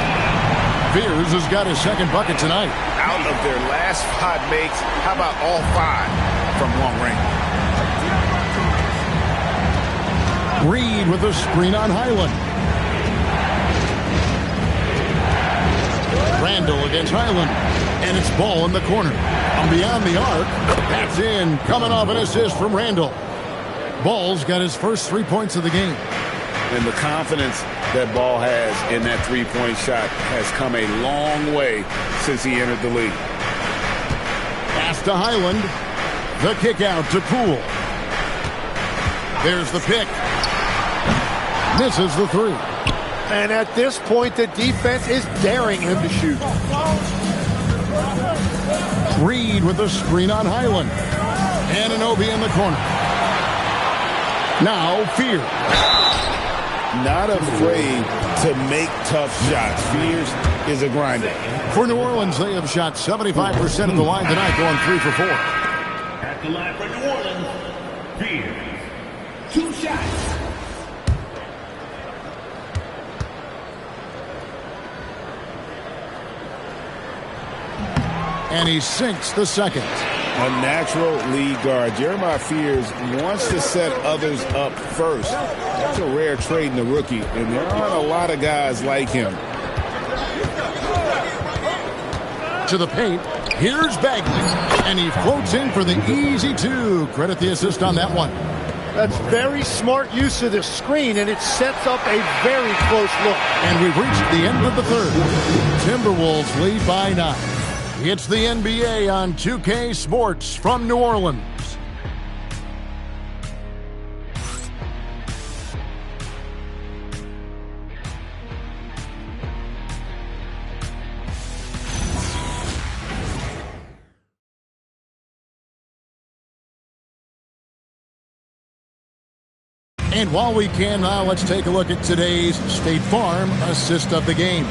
Fears has got his second bucket tonight. Out of their last 5 makes, how about all 5 from long range? Reed with a screen on Highland. Randall against Highland. And it's Ball in the corner. From beyond the arc. That's in. Coming off an assist from Randall. Ball's got his first 3 points of the game. And the confidence that Ball has in that three-point shot has come a long way since he entered the league. Pass to Highland. The kick out to Poole. There's the pick. Misses the 3. And at this point, the defense is daring him to shoot. Reed with a screen on Highland. And Anunoby in the corner. Now Fear. Not afraid to make tough shots. Fears is a grinder. For New Orleans, they have shot 75% of the line tonight, going 3 for 4. At the line for New Orleans, Fears. 2 shots. And he sinks the second. A natural lead guard. Jeremiah Fears wants to set others up first. That's a rare trait in the rookie, and there aren't a lot of guys like him. To the paint. Here's Bagley. And he floats in for the easy 2. Credit the assist on that one. That's very smart use of the screen, and it sets up a very close look. And we've reached the end of the third. Timberwolves lead by 9. It's the NBA on 2K Sports from New Orleans. And while we can now, let's take a look at today's State Farm assist of the game.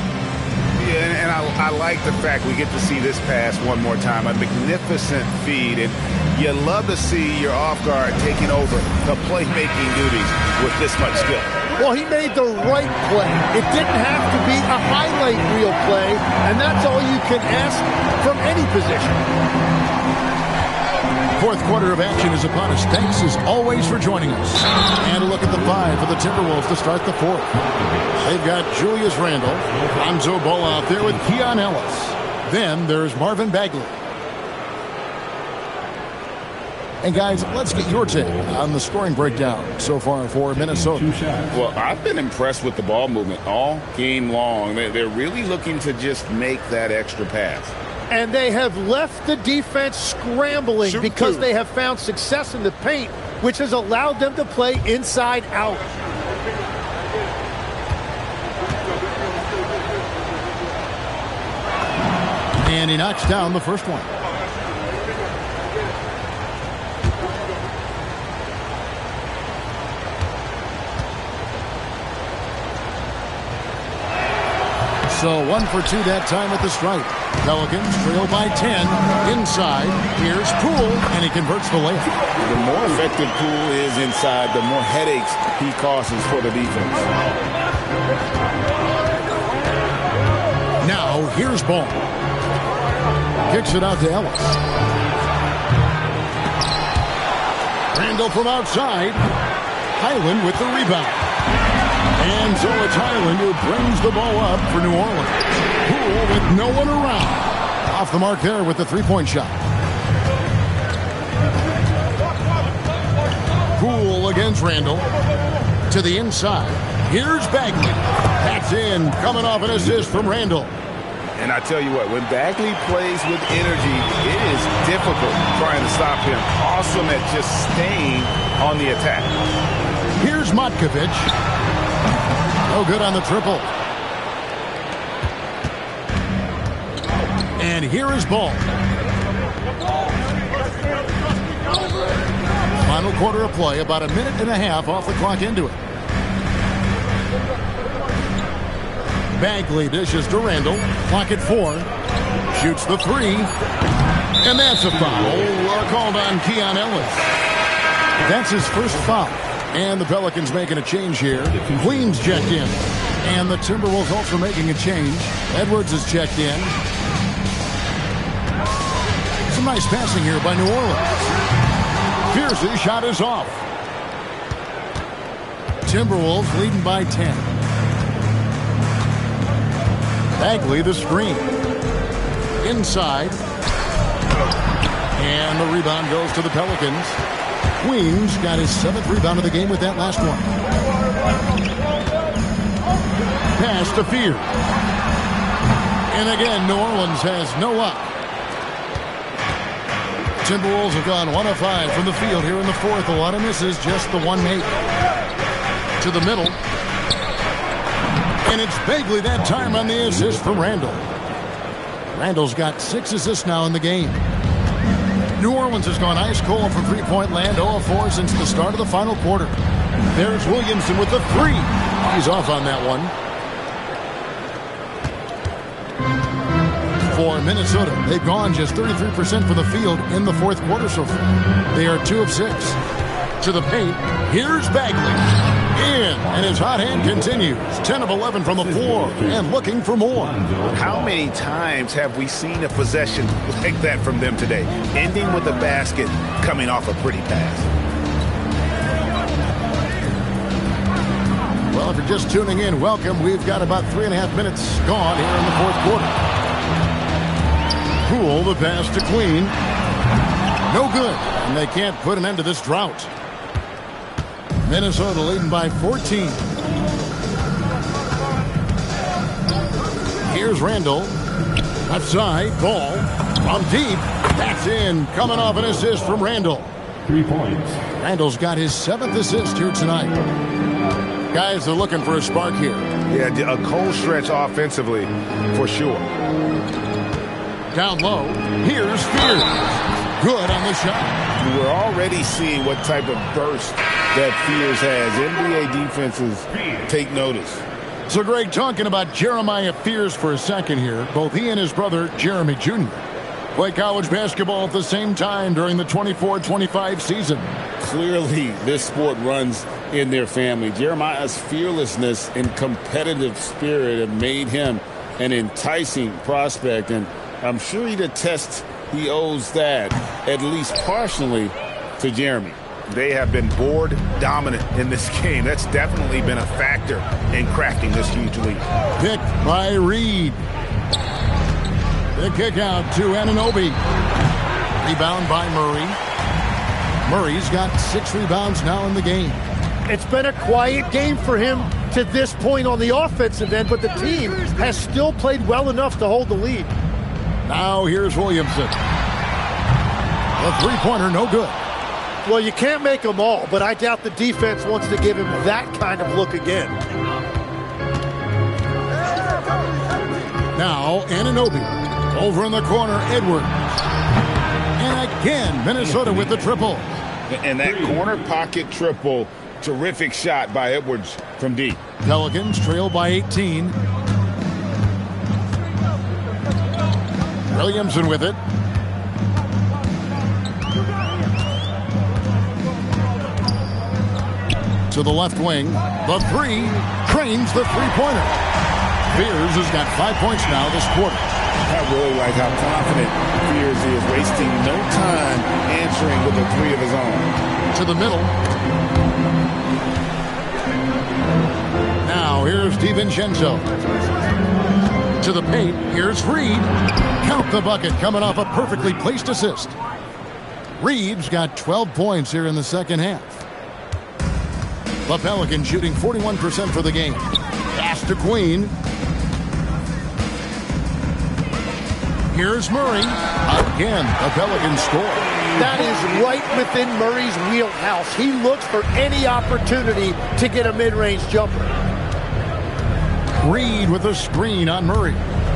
Yeah, and I like the fact we get to see this pass one more time. A magnificent feed, and you love to see your off guard taking over the playmaking duties with this much skill. Well, he made the right play. It didn't have to be a highlight reel play, and that's all you can ask from any position. Fourth quarter of action is upon us. Thanks as always for joining us. And a look at the 5 for the Timberwolves to start the fourth. They've got Julius Randle, Lonzo Ball out there with Keon Ellis. Then there's Marvin Bagley. And guys, let's get your take on the scoring breakdown so far for Minnesota. Well, I've been impressed with the ball movement all game long. They're really looking to just make that extra pass. And they have left the defense scrambling because they have found success in the paint, which has allowed them to play inside out. And he knocks down the first one. So 1 for 2 that time at the stripe. Pelicans trail by 10. Inside, here's Poole, and he converts the layup. The more effective Poole is inside, the more headaches he causes for the defense. Now, here's Ball. Kicks it out to Ellis. Randle from outside. Highland with the rebound. And so it's Highland who brings the ball up for New Orleans. Poole with no one around. Off the mark there with the three-point shot. Poole against Randle. To the inside. Here's Bagley. That's in. Coming off an assist from Randle. And I tell you what, when Bagley plays with energy, it is difficult trying to stop him. Awesome at just staying on the attack. Here's Matkovic. No good on the triple. And here is Ball. Final quarter of play, about a minute and a half off the clock into it. Bagley dishes to Randle. Clock at 4. Shoots the 3. And that's a foul. Called on Keon Ellis. That's his first foul. And the Pelicans making a change here. Queens checked in. And the Timberwolves also making a change. Edwards is checked in. Some nice passing here by New Orleans. Pierce's shot is off. Timberwolves leading by 10. Bagley the screen. Inside. And the rebound goes to the Pelicans. Queens got his 7th rebound of the game with that last one. Pass to Fear. And again, New Orleans has no luck. Timberwolves have gone 1 of 5 from the field here in the fourth. A lot of misses, just the one make. To the middle. And it's Bagley that time on the assist from Randle. Randle's got 6 assists now in the game. New Orleans has gone ice cold from three-point land, 0 of 4 since the start of the final quarter. There's Williamson with the three. He's off on that one. For Minnesota, they've gone just 33% from the field in the fourth quarter so far. They are 2 of 6. To the paint, here's Bagley. In, and his hot hand continues. 10 of 11 from the floor, and looking for more. How many times have we seen a possession like that from them today? Ending with a basket, coming off a pretty pass. Well, if you're just tuning in, welcome. We've got about 3.5 minutes gone here in the fourth quarter. Poole, the pass to Queen. No good, and they can't put an end to this drought. Minnesota leading by 14. Here's Randall. Left side, ball from deep. That's in. Coming off an assist from Randall. 3 points. Randall's got his 7th assist here tonight. Guys are looking for a spark here. Yeah, a cold stretch offensively, for sure. Down low. Here's Spears. Good on the shot. We're already seeing what type of burst that Fears has. NBA defenses take notice. So, Greg, talking about Jeremiah Fears for a second here. Both he and his brother, Jeremy Jr., play college basketball at the same time during the 24-25 season. Clearly, this sport runs in their family. Jeremiah's fearlessness and competitive spirit have made him an enticing prospect, and I'm sure he'd attest he owes that, at least partially, to Jeremy. They have been board dominant in this game. That's definitely been a factor in crafting this huge lead. Picked by Reed. The kick out to Anunoby. Rebound by Murray. Murray's got 6 rebounds now in the game. It's been a quiet game for him to this point on the offensive end, but the team has still played well enough to hold the lead. Now here's Williamson. The three-pointer, no good. Well, you can't make them all, but I doubt the defense wants to give him that kind of look again. Now Anunoby. Over in the corner, Edwards. And again, Minnesota with the triple. And that corner pocket triple, terrific shot by Edwards from deep. Pelicans trail by 18. Williamson with it. To the left wing. The three. Trains the three-pointer. Fears has got 5 points now this quarter. I really like how confident Fears is, wasting no time answering with a three of his own. To the middle. Now here's DiVincenzo. To the paint. Here's Reed. Count the bucket coming off a perfectly placed assist. Reed's got 12 points here in the second half. The Pelicans shooting 41% for the game. Pass to Queen. Here's Murray. Again, the Pelicans score. That is right within Murray's wheelhouse. He looks for any opportunity to get a mid-range jumper. Reed with a screen on Murray.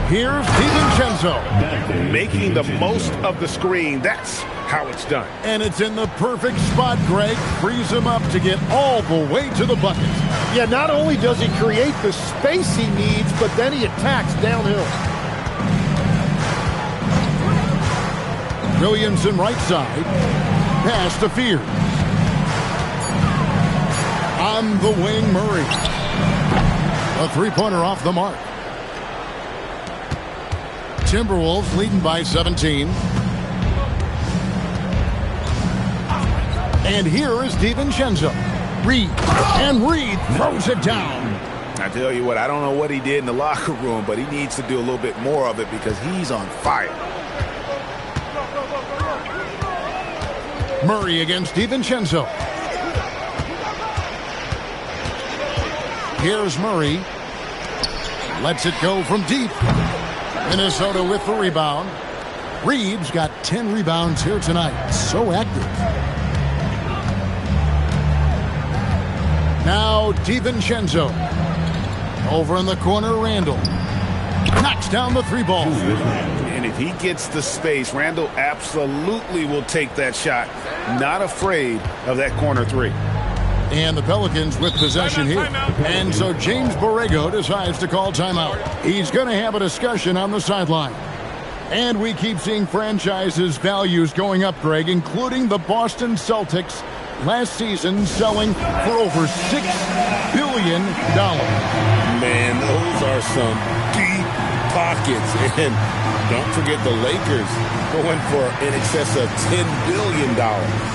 Here's DiVincenzo. Making the most of the screen. That's how it's done. And it's in the perfect spot, Greg. Frees him up to get all the way to the bucket. Yeah, not only does he create the space he needs, but then he attacks downhill. Williamson right side. Pass to Fears. On the wing, Murray. A three-pointer off the mark. Timberwolves leading by 17. And here is DiVincenzo. Reed. And Reed throws it down. I tell you what, I don't know what he did in the locker room, but he needs to do a little bit more of it because he's on fire. Murray against DiVincenzo. Here's Murray. Lets it go from deep. Minnesota with the rebound. Reed's got 10 rebounds here tonight. So active. Now DiVincenzo. Over in the corner, Randall. Knocks down the three ball. And if he gets the space, Randall absolutely will take that shot. Not afraid of that corner three. And the Pelicans with possession here. And so James Borrego decides to call timeout. He's going to have a discussion on the sideline. And we keep seeing franchises' values going up, Greg, including the Boston Celtics last season selling for over $6 billion. Man, those are some deep pockets. And don't forget the Lakers going for in excess of $10 billion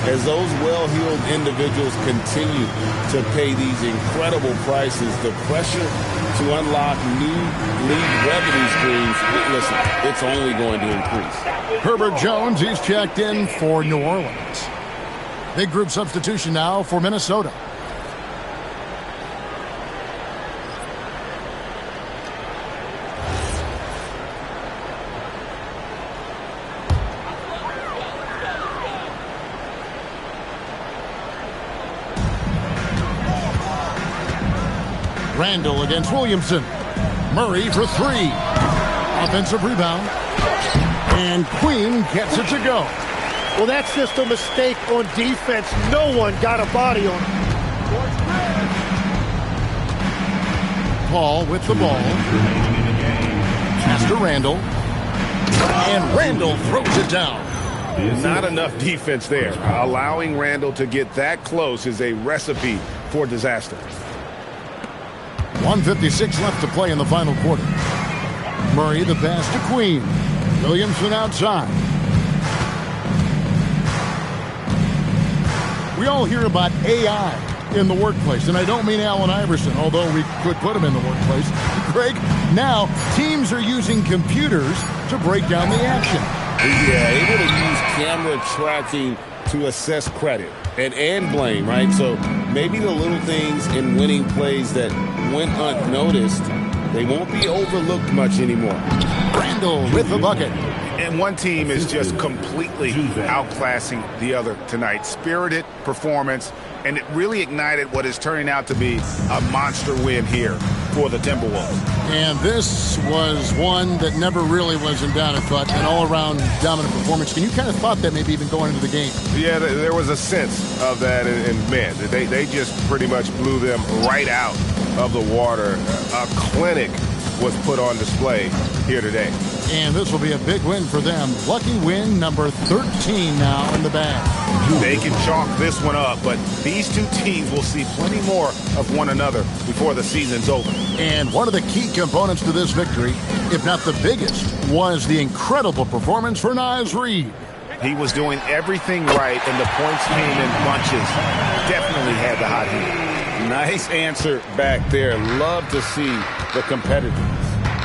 as those well-heeled individuals continue to pay these incredible prices. The pressure to unlock new league revenue streams, listen, it's only going to increase. Herbert Jones, he's checked in for New Orleans. Big group substitution now for Minnesota. Randall against Williamson. Murray for three. Offensive rebound. And Queen gets it to go. Well, that's just a mistake on defense. No one got a body on him. Paul with the ball. Pass to Randall. And Randall throws it down. Not enough defense there. Allowing Randall to get that close is a recipe for disaster. 1:56 left to play in the final quarter. Murray the pass to Queen. Williamson outside. We all hear about AI in the workplace, and I don't mean Allen Iverson, although we could put him in the workplace. Greg, now teams are using computers to break down the action. Yeah, able to use camera tracking to assess credit and blame, right? So maybe the little things in winning plays that went unnoticed, they won't be overlooked much anymore. Randall with the bucket. And one team is just completely outclassing the other tonight. Spirited performance, and it really ignited what is turning out to be a monster win here for the Timberwolves. And this was one that never really was in doubt, I thought, an all-around dominant performance. Can you kind of thought that maybe even going into the game? Yeah, there was a sense of that, and man, they just pretty much blew them right out of the water. A clinic was put on display here today. And this will be a big win for them. Lucky win number 13 now in the bag. They can chalk this one up, but these two teams will see plenty more of one another before the season's over. And one of the key components to this victory, if not the biggest, was the incredible performance for Naz Reid. He was doing everything right, and the points came in bunches. Definitely had the hot heat. Nice answer back there. Love to see the competitiveness.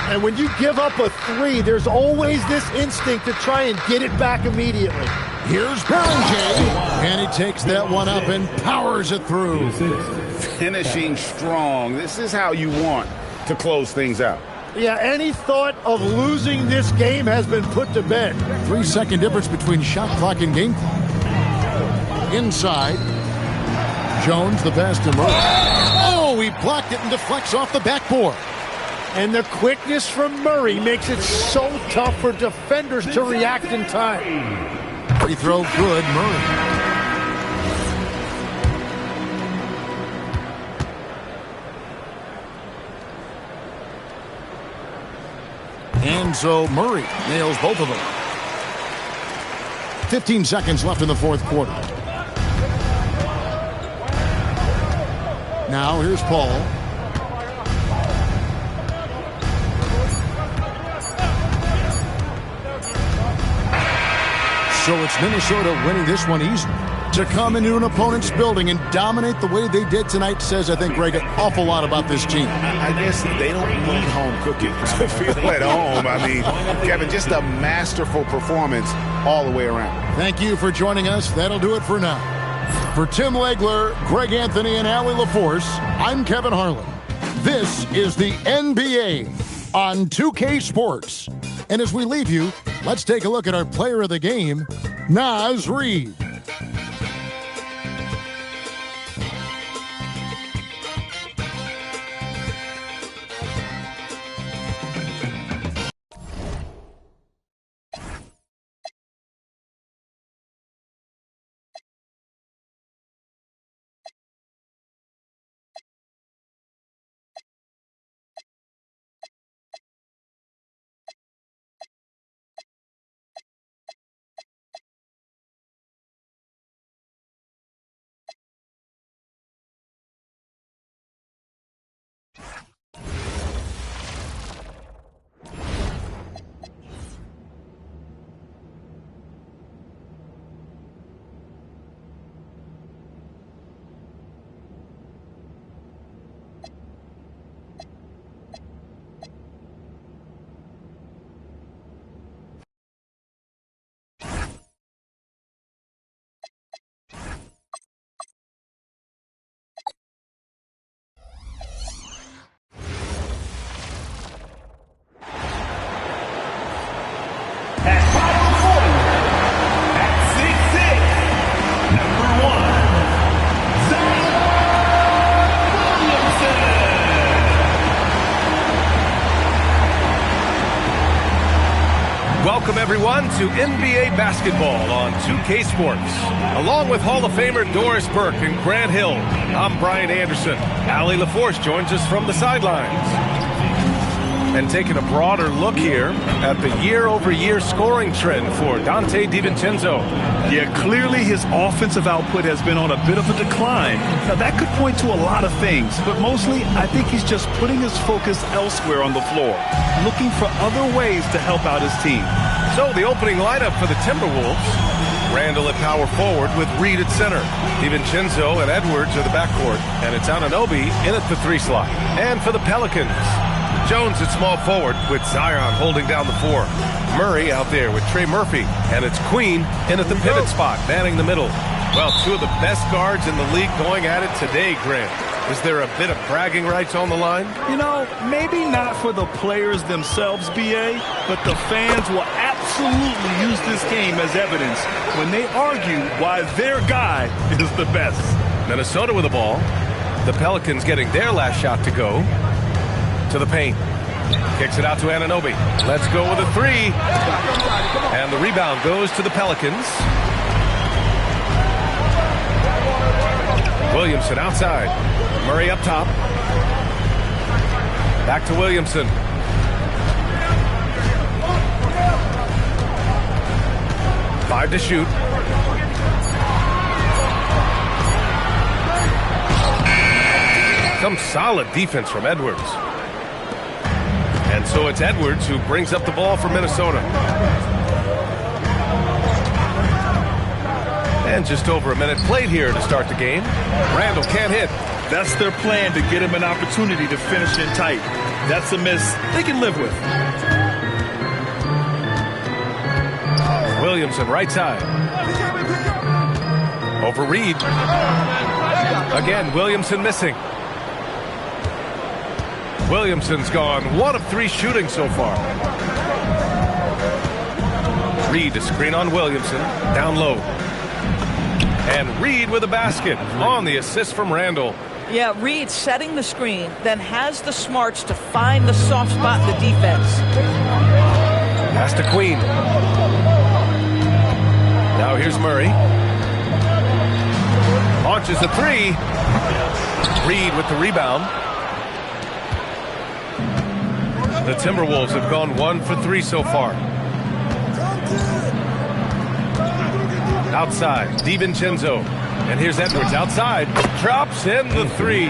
And when you give up a three, there's always this instinct to try and get it back immediately. Here's Bellinger, and he takes that one up and powers it through. Finishing strong. This is how you want to close things out. Yeah, any thought of losing this game has been put to bed. 3-second difference between shot clock and game clock. Inside. Jones, the pass to Murray. Oh, he blocked it and deflects off the backboard. And the quickness from Murray makes it so tough for defenders to react in time. Free throw good, Murray. And so Murray nails both of them. 15 seconds left in the fourth quarter. Now here's Paul. So it's Minnesota winning this one easily. To come into an opponent's building and dominate the way they did tonight says, I think, Greg, an awful lot about this team. I guess they don't need home cooking to feel at home. I mean, Kevin, just a masterful performance all the way around. Thank you for joining us. That'll do it for now. For Tim Legler, Greg Anthony, and Allie LaForce, I'm Kevin Harlan. This is the NBA on 2K Sports. And as we leave you, let's take a look at our player of the game, Naz Reid. Welcome, everyone, to NBA basketball on 2K Sports. Along with Hall of Famer Doris Burke and Grant Hill, I'm Brian Anderson. Allie LaForce joins us from the sidelines. And taking a broader look here at the year-over-year scoring trend for Dante DiVincenzo. Yeah, clearly his offensive output has been on a bit of a decline. Now, that could point to a lot of things, but mostly I think he's just putting his focus elsewhere on the floor, looking for other ways to help out his team. So the opening lineup for the Timberwolves. Randall at power forward with Reed at center. DiVincenzo and Edwards are the backcourt, and it's Anunoby in at the 3 slot. And for the Pelicans, Jones at small forward with Zion holding down the 4. Murray out there with Trey Murphy, and it's Queen in at the pivot spot, manning the middle. Well, 2 of the best guards in the league going at it today, Grant. Is there a bit of bragging rights on the line? You know, maybe not for the players themselves, BA, but the fans will absolutely use this game as evidence when they argue why their guy is the best. Minnesota with the ball. The Pelicans getting their last shot to go. To the paint. Kicks it out to Anunoby. Let's go with a 3. And the rebound goes to the Pelicans. Williamson outside. Murray up top. Back to Williamson. Five to shoot. Some solid defense from Edwards. And so it's Edwards who brings up the ball for Minnesota. And just over a minute played here to start the game. Randall can't hit. That's their plan, to get him an opportunity to finish it tight. That's a miss they can live with. Williamson right side. Over Reed. Again, Williamson missing. Williamson's gone 1 of 3 shooting so far. Reed to screen on Williamson. Down low. And Reed with a basket on the assist from Randall. Yeah, Reed setting the screen, then has the smarts to find the soft spot in the defense. Pass to Queen. Now here's Murray. Launches a 3. Reed with the rebound. The Timberwolves have gone 1 for 3 so far. Outside, DiVincenzo. And here's Edwards outside. Drops in the 3.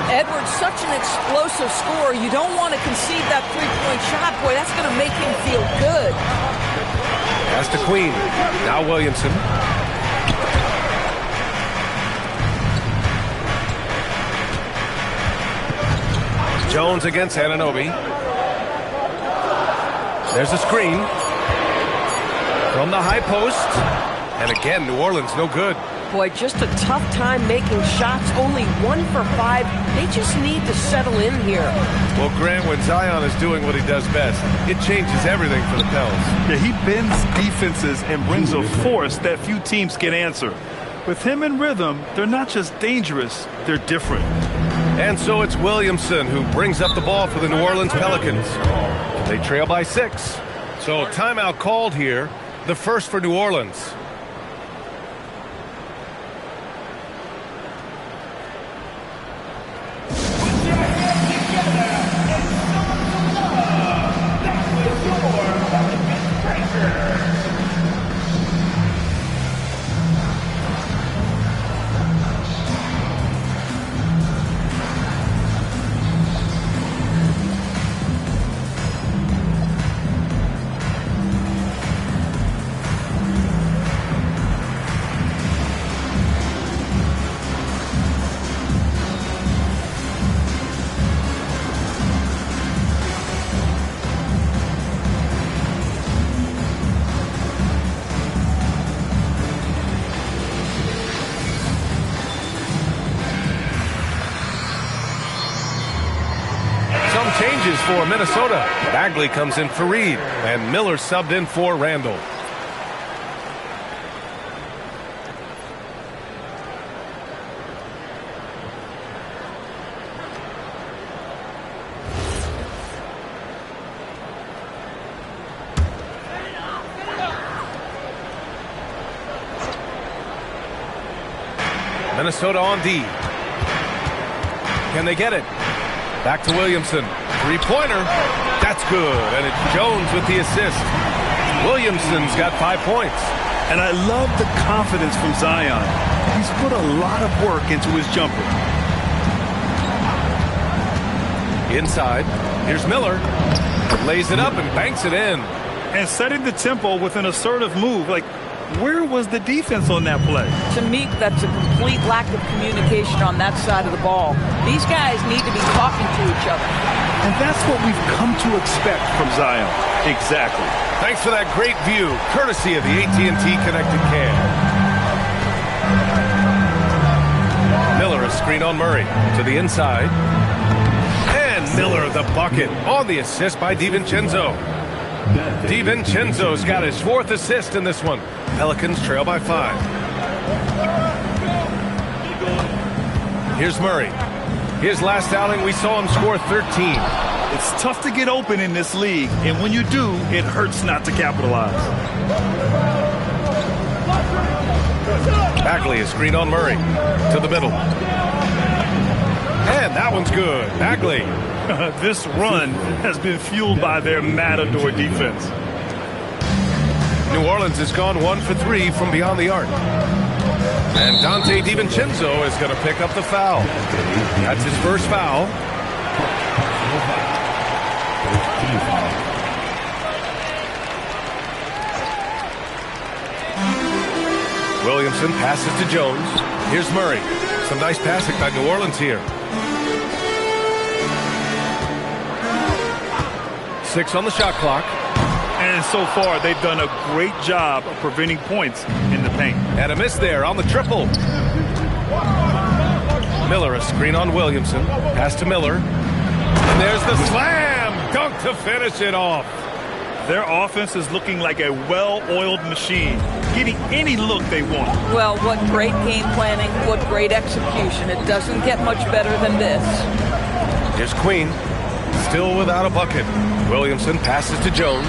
Edwards, such an explosive scorer. You don't want to concede that 3-point shot. Boy, that's going to make him feel good. Pass to Queen. Now Williamson. Jones against Anunoby. There's a screen from the high post. And again, New Orleans no good. Boy, just a tough time making shots. Only 1 for 5. They just need to settle in here. Well, Grant, when Zion is doing what he does best, it changes everything for the Pels. Yeah, he bends defenses and brings a force that few teams can answer. With him in rhythm, they're not just dangerous, they're different. And so it's Williamson who brings up the ball for the New Orleans Pelicans. They trail by 6. So timeout called here, the first for New Orleans. Changes for Minnesota. Bagley comes in for Reed, and Miller subbed in for Randall. Minnesota on D. Can they get it? Back to Williamson. Three-pointer. That's good. And it's Jones with the assist. Williamson's got 5 points. And I love the confidence from Zion. He's put a lot of work into his jumper. Inside. Here's Miller. Lays it up and banks it in. And setting the tempo with an assertive move. Like, where was the defense on that play? To me, that's a complete lack of communication on that side of the ball. These guys need to be talking to each other. And that's what we've come to expect from Zion. Exactly. Thanks for that great view, courtesy of the AT&T Connected Cam. Miller, a screen on Murray. To the inside. And Miller, the bucket, on the assist by DiVincenzo. DiVincenzo's got his 4th assist in this one. Pelicans trail by 5. Here's Murray. His last outing, we saw him score 13. It's tough to get open in this league, and when you do, it hurts not to capitalize. Bagley, a screen on Murray. To the middle. And that one's good. Bagley. This run has been fueled by their Matador defense. New Orleans has gone 1 for 3 from beyond the arc. And Dante DiVincenzo is going to pick up the foul. That's his first foul. Williamson passes to Jones. Here's Murray. Some nice passing by New Orleans here. 6 on the shot clock. And so far, they've done a great job of preventing points in the paint. And a miss there on the triple. Miller, a screen on Williamson. Pass to Miller. And there's the slam dunk to finish it off. Their offense is looking like a well-oiled machine, getting any look they want. Well, what great game planning, what great execution. It doesn't get much better than this. Here's Queen, still without a bucket. Williamson passes to Jones.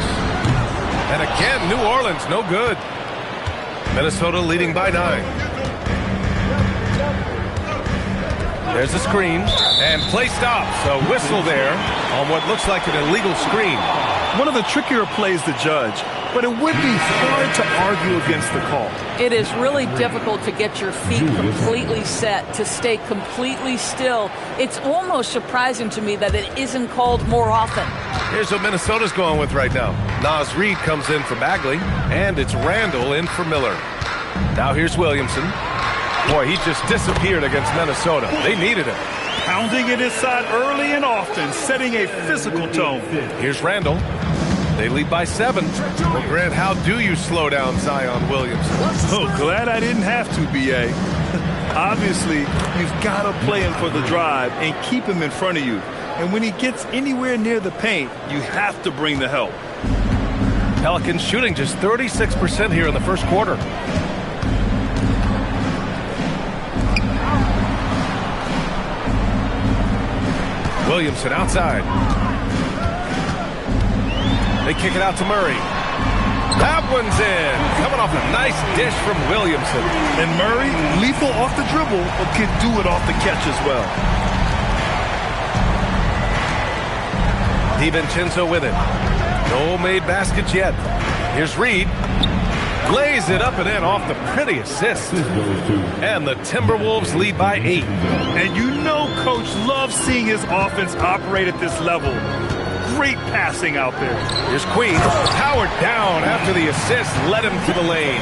And again, New Orleans, no good. Minnesota leading by 9. There's a screen, and play stops. A whistle there on what looks like an illegal screen. One of the trickier plays to judge, but it would be hard to argue against the call. It is really difficult to get your feet completely set, to stay completely still. It's almost surprising to me that it isn't called more often. Here's what Minnesota's going with right now. Nas Reed comes in for Bagley, and it's Randall in for Miller. Now here's Williamson. Boy, he just disappeared against Minnesota. They needed him. Pounding it inside early and often, setting a physical tone. Here's Randall. They lead by 7. Well, Grant, how do you slow down Zion Williamson? Oh, glad I didn't have to, B.A. Obviously, you've got to play him for the drive and keep him in front of you. And when he gets anywhere near the paint, you have to bring the help. Pelicans shooting just 36% here in the first quarter. Williamson outside. They kick it out to Murray. That one's in. Coming off a nice dish from Williamson. And Murray, lethal off the dribble, but can do it off the catch as well. DiVincenzo with it. No made baskets yet. Here's Reed. Lays it up and in off the pretty assist. And the Timberwolves lead by 8. And you know Coach loves seeing his offense operate at this level. Great passing out there. Here's Queen. Powered down after the assist led him to the lane.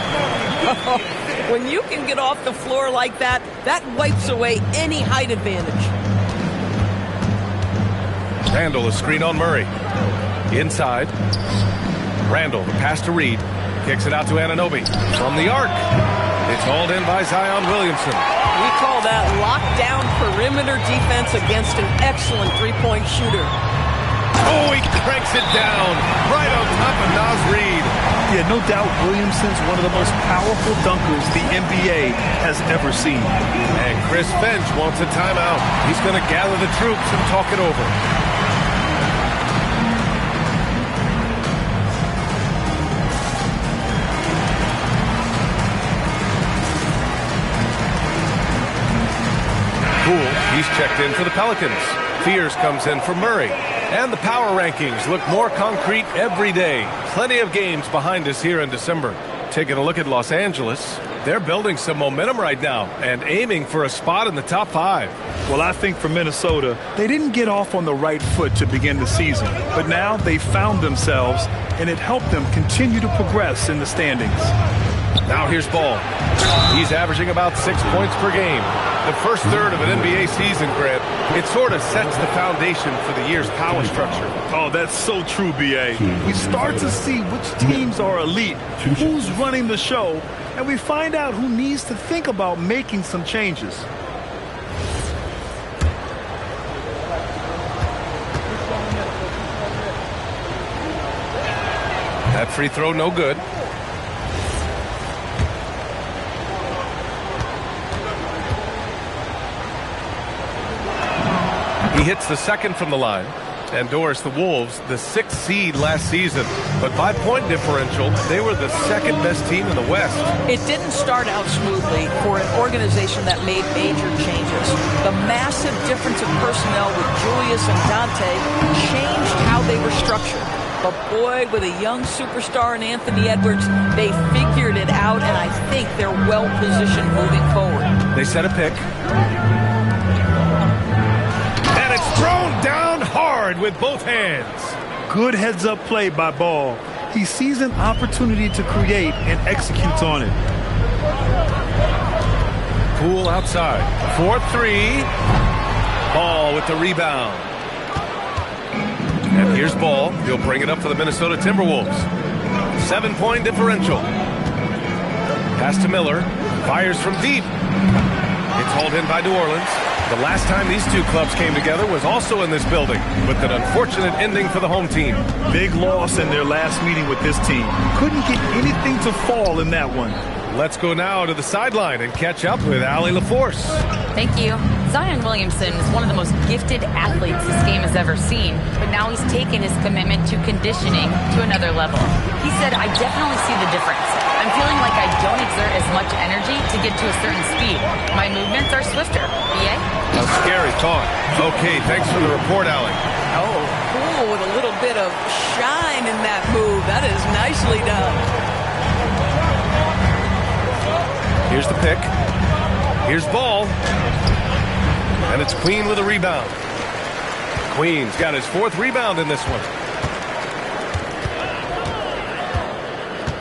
When you can get off the floor like that, that wipes away any height advantage. Randall, a screen on Murray. Inside. Randall, the pass to Reed. Kicks it out to Anunoby. From the arc. It's hauled in by Zion Williamson. We call that lockdown perimeter defense against an excellent three-point shooter. Oh, he cranks it down right on top of Nas Reed. Yeah, no doubt Williamson's one of the most powerful dunkers the NBA has ever seen. And Chris Finch wants a timeout. He's going to gather the troops and talk it over. He's checked in for the Pelicans. Fears comes in for Murray. And the power rankings look more concrete every day. Plenty of games behind us here in December. Taking a look at Los Angeles, they're building some momentum right now and aiming for a spot in the top 5. Well, I think for Minnesota, they didn't get off on the right foot to begin the season, but now they found themselves, and it helped them continue to progress in the standings. Now here's Ball. He's averaging about 6 points per game. The first third of an NBA season, Grant, it sort of sets the foundation for the year's power structure. Oh, that's so true, B.A. We start to see which teams are elite, who's running the show, and we find out who needs to think about making some changes. That free throw no good. He hits the second from the line. And Doris, the Wolves, the 6th seed last season. But by point differential, they were the second best team in the West. It didn't start out smoothly for an organization that made major changes. The massive difference in personnel with Julius and Dante changed how they were structured. But boy, with a young superstar in Anthony Edwards, they figured it out, and I think they're well-positioned moving forward. They set a pick. And it's thrown down hard with both hands. Good heads-up play by Ball. He sees an opportunity to create and executes on it. Poole outside. 4-3. Ball with the rebound. And here's Ball. He'll bring it up for the Minnesota Timberwolves. 7-point differential. Pass to Miller. Fires from deep. It's hauled in by New Orleans. The last time these two clubs came together was also in this building, with an unfortunate ending for the home team. Big loss in their last meeting with this team. Couldn't get anything to fall in that one. Let's go now to the sideline and catch up with Allie LaForce. Thank you. Zion Williamson is one of the most gifted athletes this game has ever seen, but now he's taken his commitment to conditioning to another level. He said, I definitely see the difference. I'm feeling like I don't exert as much energy to get to a certain speed. My movements are swifter. BA? A scary thought. Okay, thanks for the report, Allie. Oh, cool, with a little bit of shine in that move. That is nicely done. Here's the pick. Here's Ball. And it's Queen with a rebound. Queen's got his 4th rebound in this one.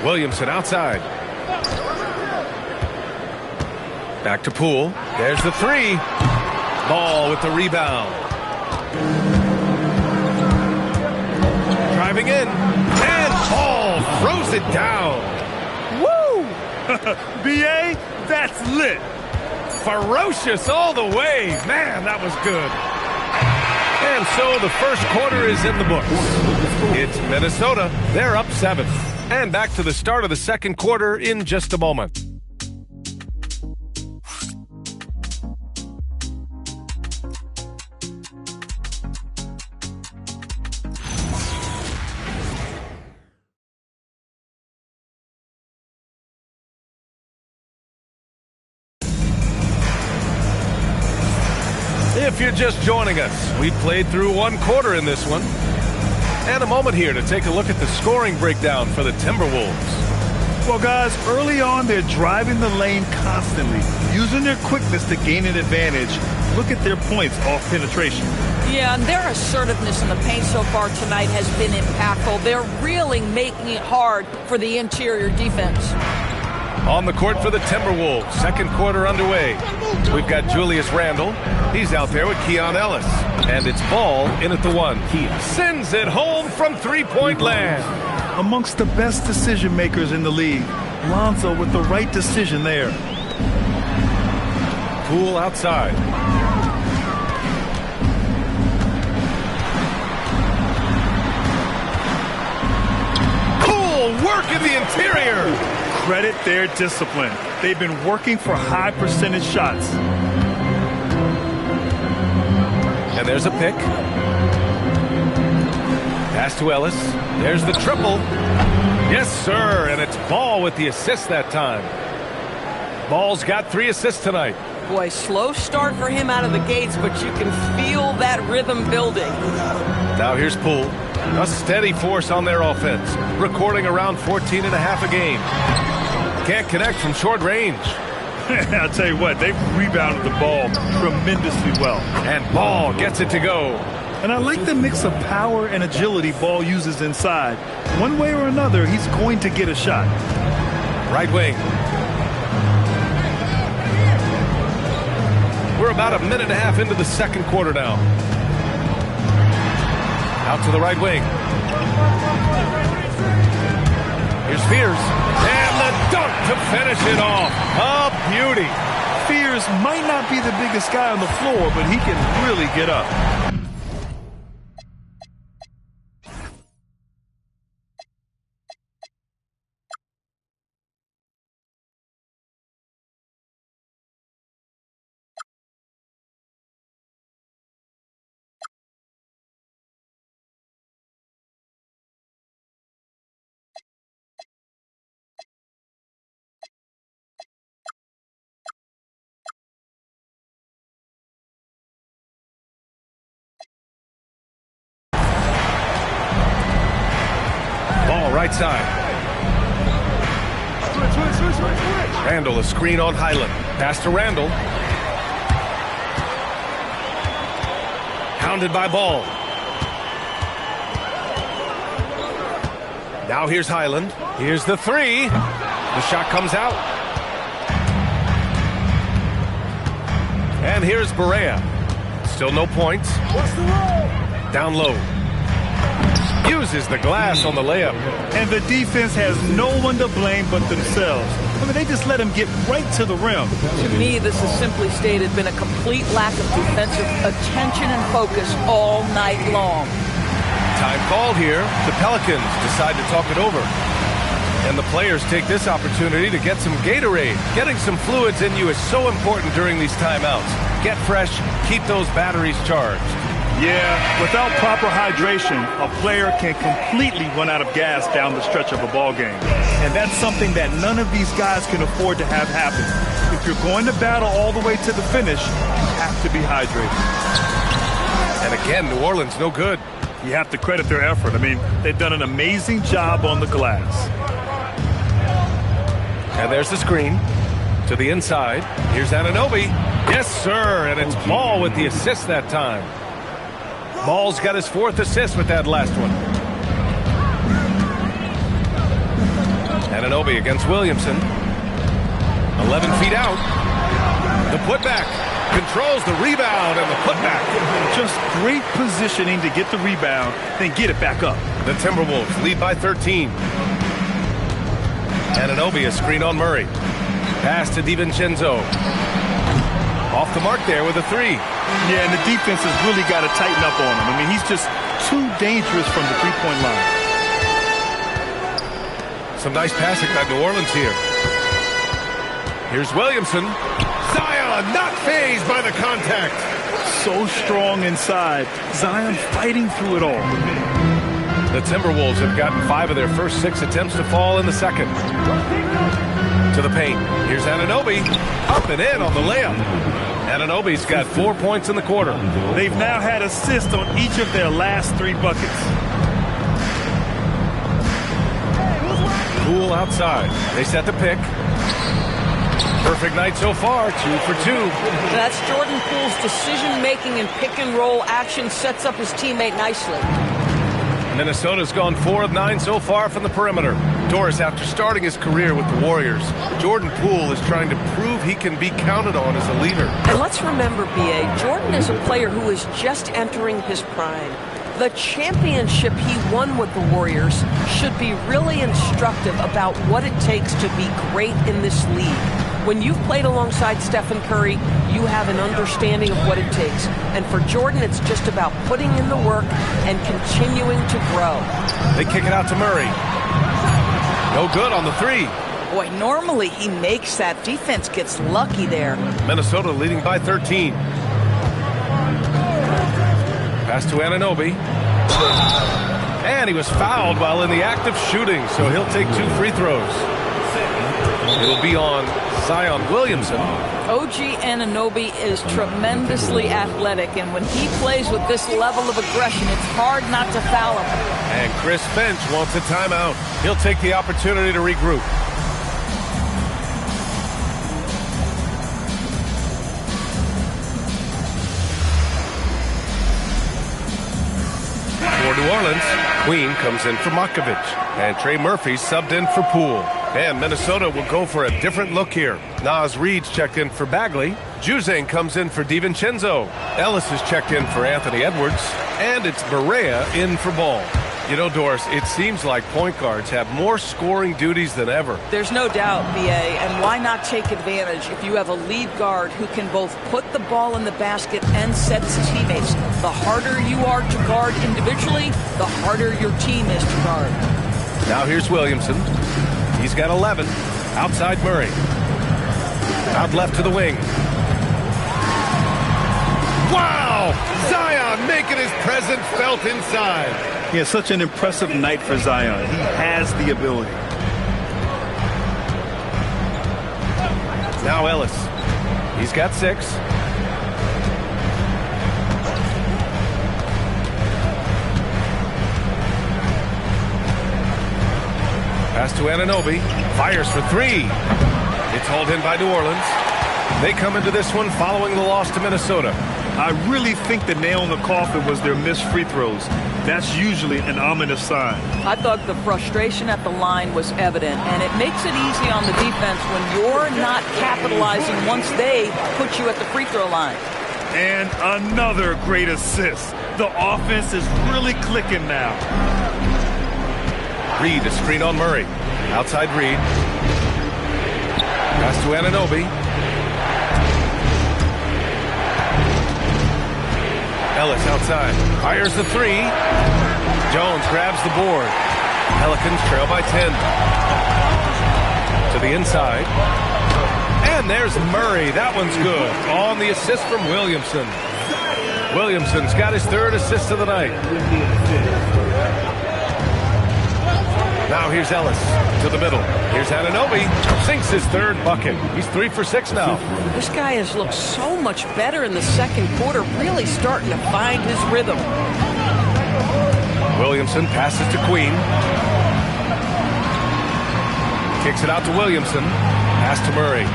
Williamson outside. Back to Poole. There's the 3. Ball with the rebound. Driving in. And Ball throws it down. Woo! B.A., that's lit. Ferocious all the way. Man, that was good. And so the first quarter is in the books. It's Minnesota. They're up 7. And back to the start of the second quarter in just a moment. If you're just joining us, we played through 1 quarter in this one. And a moment here to take a look at the scoring breakdown for the Timberwolves. Well, guys, early on, they're driving the lane constantly, using their quickness to gain an advantage. Look at their points off penetration. Yeah, and their assertiveness in the paint so far tonight has been impactful. They're really making it hard for the interior defense. On the court for the Timberwolves, second quarter underway. We've got Julius Randle. He's out there with Keon Ellis. And it's Ball in at the 1. He sends it home from three-point land. Amongst the best decision makers in the league, Lonzo with the right decision there. Poole outside. Poole work in the interior. Credit their discipline. They've been working for high percentage shots. And there's a pick. Pass to Ellis. There's the triple. Yes, sir. And it's Ball with the assist that time. Ball's got 3 assists tonight. Boy, slow start for him out of the gates, but you can feel that rhythm building. Now here's Poole. A steady force on their offense, recording around 14 and a half a game. Can't connect from short range. I'll tell you what, they've rebounded the ball tremendously well. And Ball gets it to go. And I like the mix of power and agility Ball uses inside. One way or another, he's going to get a shot. Right wing. We're about a minute and a half into the second quarter now. Out to the right wing. Here's Fears. And the dunk to finish it off. A beauty. Fears might not be the biggest guy on the floor, but he can really get up. Ball right side. Randall, a screen on Highland. Pass to Randall. Hounded by Ball. Now here's Highland. Here's the three. The shot comes out. And here's Barea. Still no points. Down low. Uses the glass on the layup. And the defense has no one to blame but themselves. I mean, they just let him get right to the rim. To me, this has simply stated been a complete lack of defensive attention and focus all night long. Time called here. The Pelicans decide to talk it over. And the players take this opportunity to get some Gatorade. Getting some fluids in you is so important during these timeouts. Get fresh, keep those batteries charged. Yeah, without proper hydration, a player can completely run out of gas down the stretch of a ball game. And that's something that none of these guys can afford to have happen. If you're going to battle all the way to the finish, you have to be hydrated. And again, New Orleans no good. You have to credit their effort. I mean, they've done an amazing job on the glass. And there's the screen to the inside. Here's Anunoby. Yes, sir. And it's Ball with the assist that time. Ball's got his fourth assist with that last one. Anunoby against Williamson. 11 feet out. The putback. Controls the rebound and the putback. Just great positioning to get the rebound, then get it back up. The Timberwolves lead by 13. Anunoby a screen on Murray. Pass to DiVincenzo. Off the mark there with a three. Yeah, and the defense has really got to tighten up on him. I mean, he's just too dangerous from the three-point line. Some nice passing by New Orleans here. Here's Williamson. Zion not fazed by the contact. So strong inside. Zion fighting through it all. The Timberwolves have gotten 5 of their first 6 attempts to fall in the second. To the paint. Here's Anunoby. Up and in on the layup. Anunoby's got 4 points in the quarter. They've now had assists on each of their last 3 buckets. Poole outside. They set the pick. Perfect night so far, 2 for 2. That's Jordan Poole's decision-making and pick-and-roll action sets up his teammate nicely. Minnesota's gone 4 of 9 so far from the perimeter. Doris, after starting his career with the Warriors, Jordan Poole is trying to prove he can be counted on as a leader. And let's remember, B.A., Jordan is a player who is just entering his prime. The championship he won with the Warriors should be really instructive about what it takes to be great in this league. When you've played alongside Stephen Curry, you have an understanding of what it takes. And for Jordan, it's just about putting in the work and continuing to grow. They kick it out to Murray. No good on the three. Boy, normally he makes that. Defense gets lucky there. Minnesota leading by 13. Pass to Anunoby. And he was fouled while in the act of shooting, so he'll take 2 free throws. It'll be on Zion Williamson. OG Anunoby is tremendously athletic, and when he plays with this level of aggression, it's hard not to foul him. And Chris Finch wants a timeout. He'll take the opportunity to regroup. For New Orleans, Queen comes in for Markovic, and Trey Murphy subbed in for Poole. And Minnesota will go for a different look here. Naz Reid's checked in for Bagley. Juzang comes in for DiVincenzo. Ellis is checked in for Anthony Edwards. And it's Barea in for Ball. You know, Doris, it seems like point guards have more scoring duties than ever. There's no doubt, B.A., and why not take advantage if you have a lead guard who can both put the ball in the basket and set his teammates. The harder you are to guard individually, the harder your team is to guard. Now here's Williamson. He's got 11. Outside Murray. Out left to the wing. Wow! Zion making his presence felt inside. Yeah, such an impressive night for Zion. He has the ability. Now Ellis. He's got 6. Pass to Anunoby. Fires for 3. It's hauled in by New Orleans. They come into this one following the loss to Minnesota. I really think the nail in the coffin was their missed free throws. That's usually an ominous sign. I thought the frustration at the line was evident, and it makes it easy on the defense when you're not capitalizing once they put you at the free throw line. And another great assist. The offense is really clicking now. Reid, a screen on Murray. Outside Reid. Pass to Anunoby. Ellis outside. Fires the 3. Jones grabs the board. Pelicans trail by 10. To the inside. And there's Murray. That one's good. On the assist from Williamson. Williamson's got his 3rd assist of the night. Now here's Ellis to the middle. Here's Anunoby. Sinks his 3rd bucket. He's 3 for 6 now. This guy has looked so much better in the second quarter, really starting to find his rhythm. Williamson passes to Queen. Kicks it out to Williamson. Pass to Murray.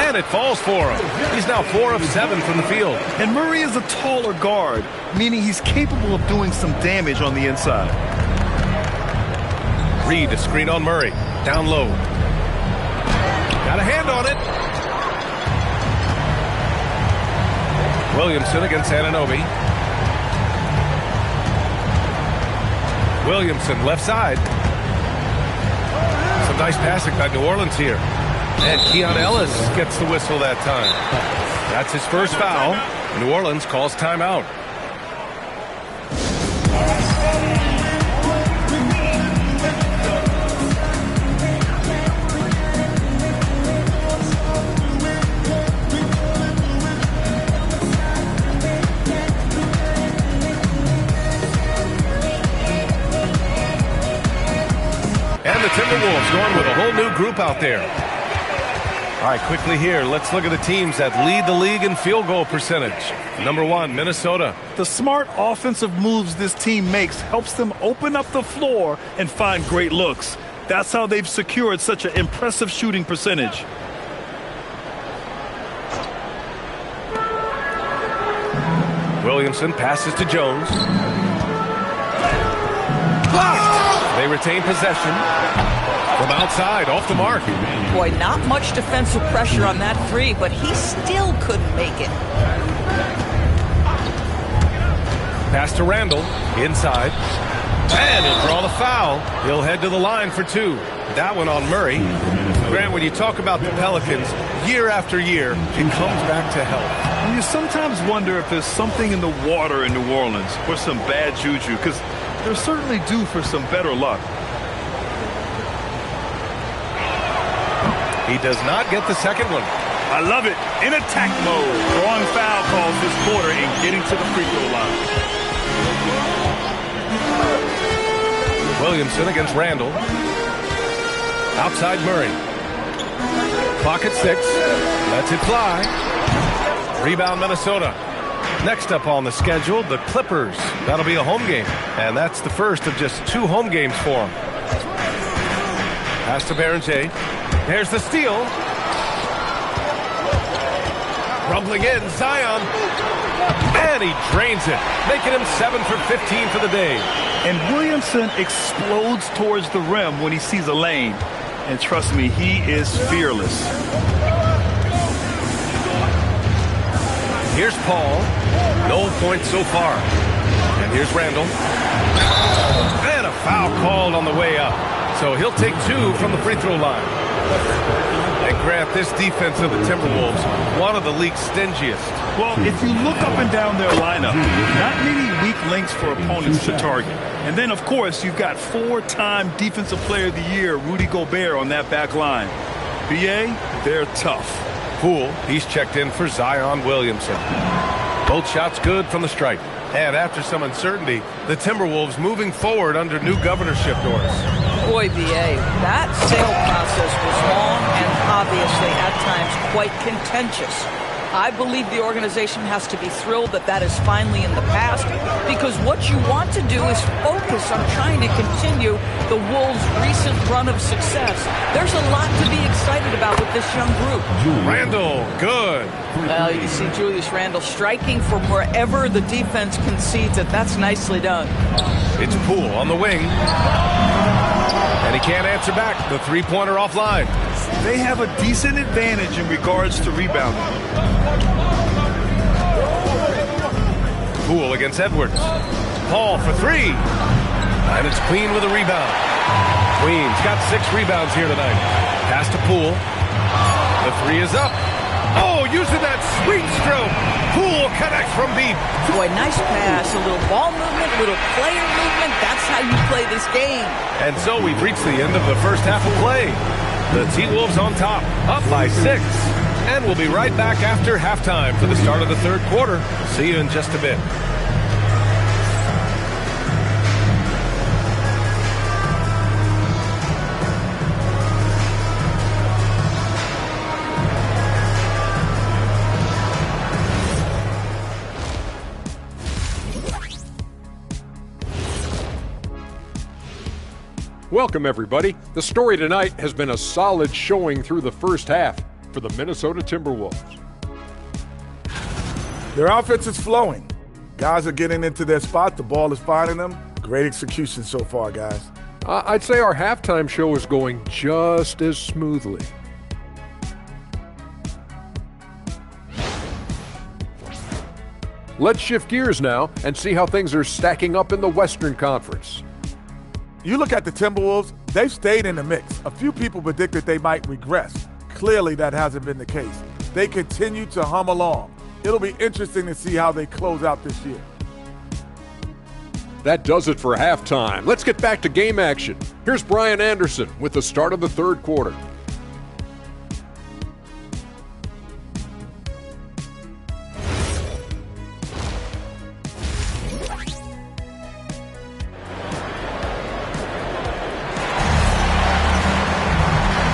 And it falls for him. He's now 4 of 7 from the field. And Murray is a taller guard, meaning he's capable of doing some damage on the inside. Reid, a screen on Murray. Down low. Got a hand on it. Williamson against Anunoby. Williamson, left side. Some nice passing by New Orleans here. And Keon Ellis gets the whistle that time. That's his first foul. New Orleans calls timeout. And the Timberwolves going with a whole new group out there. All right, quickly here, let's look at the teams that lead the league in field goal percentage. Number 1, Minnesota. The smart offensive moves this team makes helps them open up the floor and find great looks. That's how they've secured such an impressive shooting percentage. Williamson passes to Jones. Blocked! They retain possession. From outside, off the mark. Boy, not much defensive pressure on that 3, but he still couldn't make it. Pass to Randall, inside. And he'll draw the foul. He'll head to the line for 2. That one on Murray. Grant, when you talk about the Pelicans, year after year, it comes back to health. And you sometimes wonder if there's something in the water in New Orleans, or some bad juju, because they're certainly due for some better luck. He does not get the second one. I love it. In attack mode. Drawing foul calls this quarter and getting to the free throw line. Williamson against Randall. Outside Murray. Clock at 6. Lets it fly. Rebound Minnesota. Next up on the schedule, the Clippers. That'll be a home game. And that's the first of just 2 home games for them. Pass to Berenger. There's the steal. Rumbling in, Zion. And he drains it, making him 7 for 15 for the day. And Williamson explodes towards the rim when he sees a lane. And trust me, he is fearless. Here's Paul. No points so far. And here's Randall. And a foul called on the way up. So he'll take 2 from the free throw line. And Grant, this defense of the Timberwolves, one of the league's stingiest. Well, if you look up and down their lineup, not many weak links for opponents to target. And then, of course, you've got 4-time Defensive Player of the Year, Rudy Gobert, on that back line. BA, they're tough. Poole, he's checked in for Zion Williamson. Both shots good from the stripe. And after some uncertainty, the Timberwolves moving forward under new governorship, Norris. Boy, BA, that sale process was long and obviously at times quite contentious. I believe the organization has to be thrilled that that is finally in the past, because what you want to do is focus on trying to continue the Wolves' recent run of success. There's a lot to be excited about with this young group. Randall, good. Well, you see Julius Randall striking from wherever the defense concedes it. That's nicely done. It's Poole on the wing. And he can't answer back. The three-pointer offline. They have a decent advantage in regards to rebounding. Poole against Edwards. Paul for 3. And it's Queen with a rebound. Queen's got 6 rebounds here tonight. Pass to Poole. The 3 is up. Oh, using that sweet stroke. Poole connects from deep. Boy, nice pass. A little ball movement, little player movement. That's how you play this game. And so we've reached the end of the first half of play. The T-Wolves on top, up by 6. And we'll be right back after halftime for the start of the third quarter. See you in just a bit. Welcome, everybody. The story tonight has been a solid showing through the first half for the Minnesota Timberwolves. Their offense is flowing. Guys are getting into their spot. The ball is finding them. Great execution so far, guys. I'd say our halftime show is going just as smoothly. Let's shift gears now and see how things are stacking up in the Western Conference. You look at the Timberwolves, they've stayed in the mix. A few people predicted they might regress. Clearly, that hasn't been the case. They continue to hum along. It'll be interesting to see how they close out this year. That does it for halftime. Let's get back to game action. Here's Brian Anderson with the start of the third quarter.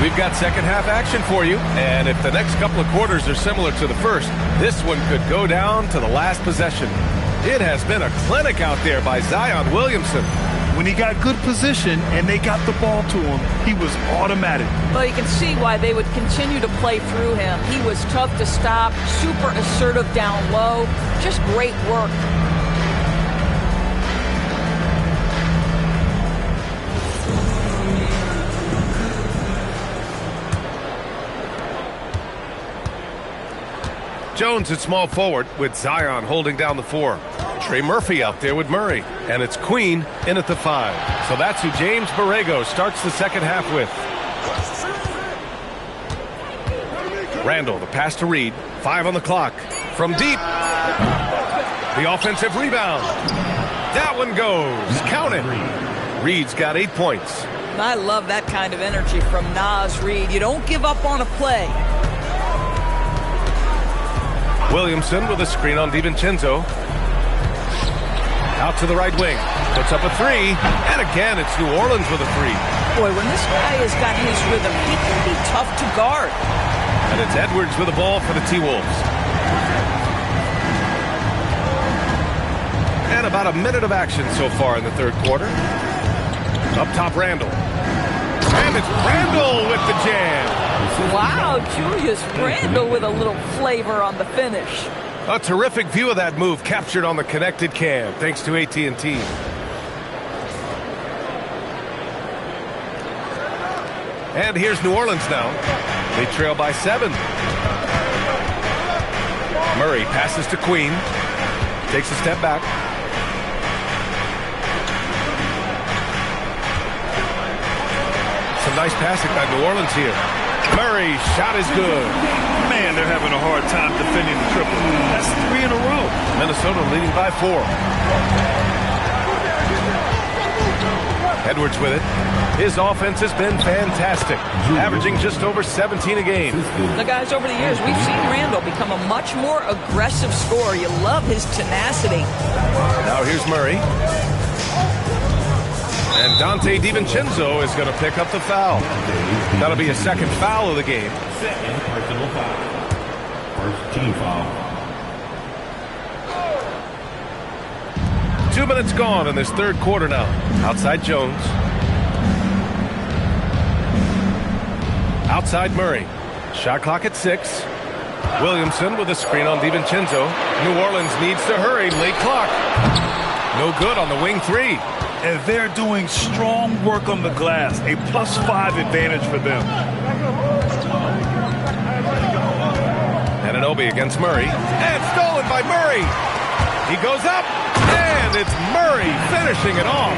We've got second half action for you, and if the next couple of quarters are similar to the first, this one could go down to the last possession. It has been a clinic out there by Zion Williamson. When he got good position and they got the ball to him, he was automatic. Well, you can see why they would continue to play through him. He was tough to stop, super assertive down low, just great work. Jones at small forward with Zion holding down the 4. Trey Murphy out there with Murray. And it's Queen in at the 5. So that's who James Borrego starts the second half with. Randall, the pass to Reed. 5 on the clock. From deep. The offensive rebound. That one goes. Count it. Reed's got 8 points. I love that kind of energy from Naz Reid. You don't give up on a play. Williamson with a screen on DiVincenzo. Out to the right wing. Puts up a 3. And again, it's New Orleans with a 3. Boy, when this guy has got his rhythm, he can be tough to guard. And it's Edwards with the ball for the T-Wolves. And about a minute of action so far in the third quarter. Up top, Randall. And it's Randall with the jam. Wow, Julius Randall with a little flavor on the finish. A terrific view of that move captured on the connected cam, thanks to AT&T. And here's New Orleans now. They trail by 7. Murray passes to Queen. Takes a step back. Some nice passing by New Orleans here. Murray's shot is good. Man, they're having a hard time defending the triple. That's 3 in a row. Minnesota leading by 4. Edwards with it. His offense has been fantastic, averaging just over 17 a game. The guys, over the years, we've seen Randall become a much more aggressive scorer. You love his tenacity. Now here's Murray. And Dante DiVincenzo is going to pick up the foul. That'll be a second foul of the game. Second personal foul. First team foul. 2 minutes gone in this third quarter now. Outside Jones. Outside Murray. Shot clock at 6. Williamson with a screen on DiVincenzo. New Orleans needs to hurry. Late clock. No good on the wing 3. And they're doing strong work on the glass. A +5 advantage for them. Anunoby against Murray. And stolen by Murray. He goes up. And it's Murray finishing it off.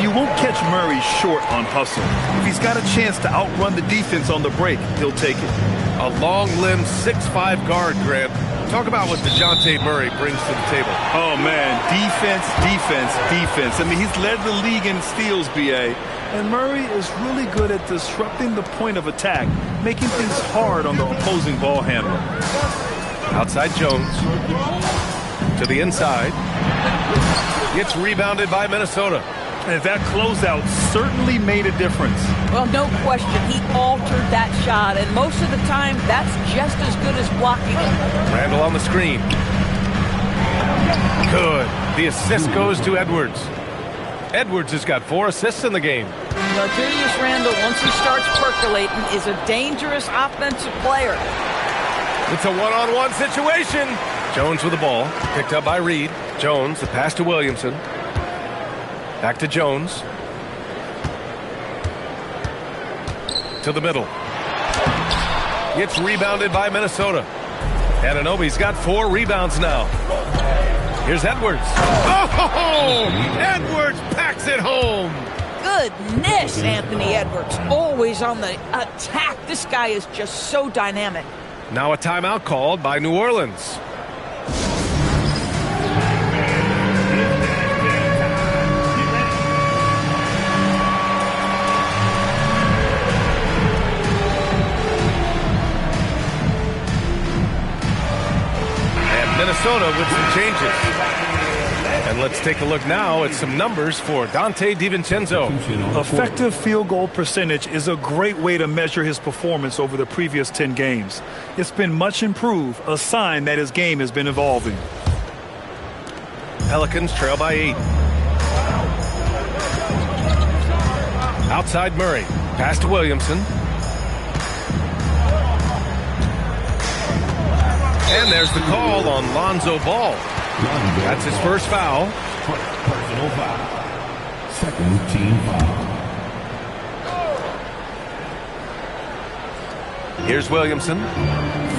You won't catch Murray short on hustle. If he's got a chance to outrun the defense on the break, he'll take it. A long-limbed 6'5" guard, Grant. Talk about what DeJounte Murray brings to the table. Oh, man. Defense, defense, defense. I mean, he's led the league in steals, B.A. And Murray is really good at disrupting the point of attack, making things hard on the opposing ball handler. Outside Jones. To the inside. Gets rebounded by Minnesota. And that closeout certainly made a difference. Well, no question. He altered that shot, and most of the time, that's just as good as blocking it. Randall on the screen. Good. The assist goes to Edwards. Edwards has got 4 assists in the game. Well, Julius Randall, once he starts percolating, is a dangerous offensive player. It's a one-on-one situation. Jones with the ball. Picked up by Reed. Jones, the pass to Williamson. Back to Jones. To the middle. Gets rebounded by Minnesota. Anunoby's got 4 rebounds now. Here's Edwards. Oh! Edwards packs it home. Goodness, Anthony Edwards. Always on the attack. This guy is just so dynamic. Now a timeout called by New Orleans. Minnesota with some changes. And let's take a look now at some numbers for Dante DiVincenzo. Effective field goal percentage is a great way to measure his performance over the previous 10 games. It's been much improved, a sign that his game has been evolving. Pelicans trail by 8. Outside Murray. Pass to Williamson. And there's the call on Lonzo Ball. That's his first foul. Personal foul. Second team foul. Here's Williamson.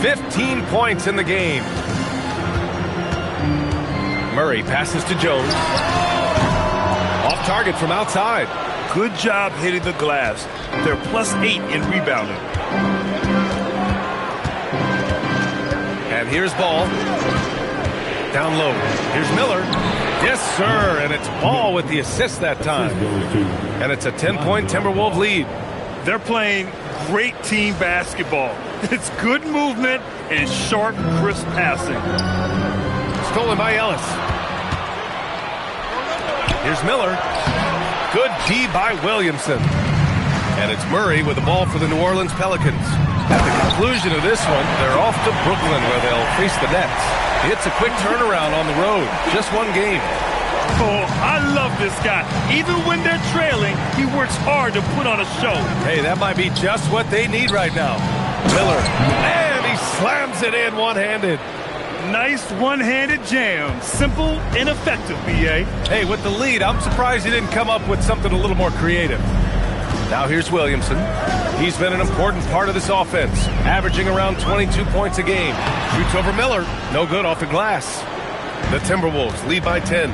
15 points in the game. Murray passes to Jones. Off target from outside. Good job hitting the glass. They're +8 in rebounding. And here's Ball. Down low. Here's Miller. Yes, sir. And it's Ball with the assist that time. And it's a 10-point Timberwolves lead. They're playing great team basketball. It's good movement and sharp, crisp passing. Stolen by Ellis. Here's Miller. Good D by Williamson. And it's Murray with the ball for the New Orleans Pelicans. At the conclusion of this one, they're off to Brooklyn where they'll face the Nets. It's a quick turnaround on the road. Just one game. Oh, I love this guy. Even when they're trailing, he works hard to put on a show. Hey, that might be just what they need right now. Miller, and he slams it in one-handed. Nice one-handed jam. Simple and effective, B.A. Hey, with the lead, I'm surprised he didn't come up with something a little more creative. Now here's Williamson. He's been an important part of this offense, averaging around 22 points a game. Shoots over Miller. No good off the glass. The Timberwolves lead by 10.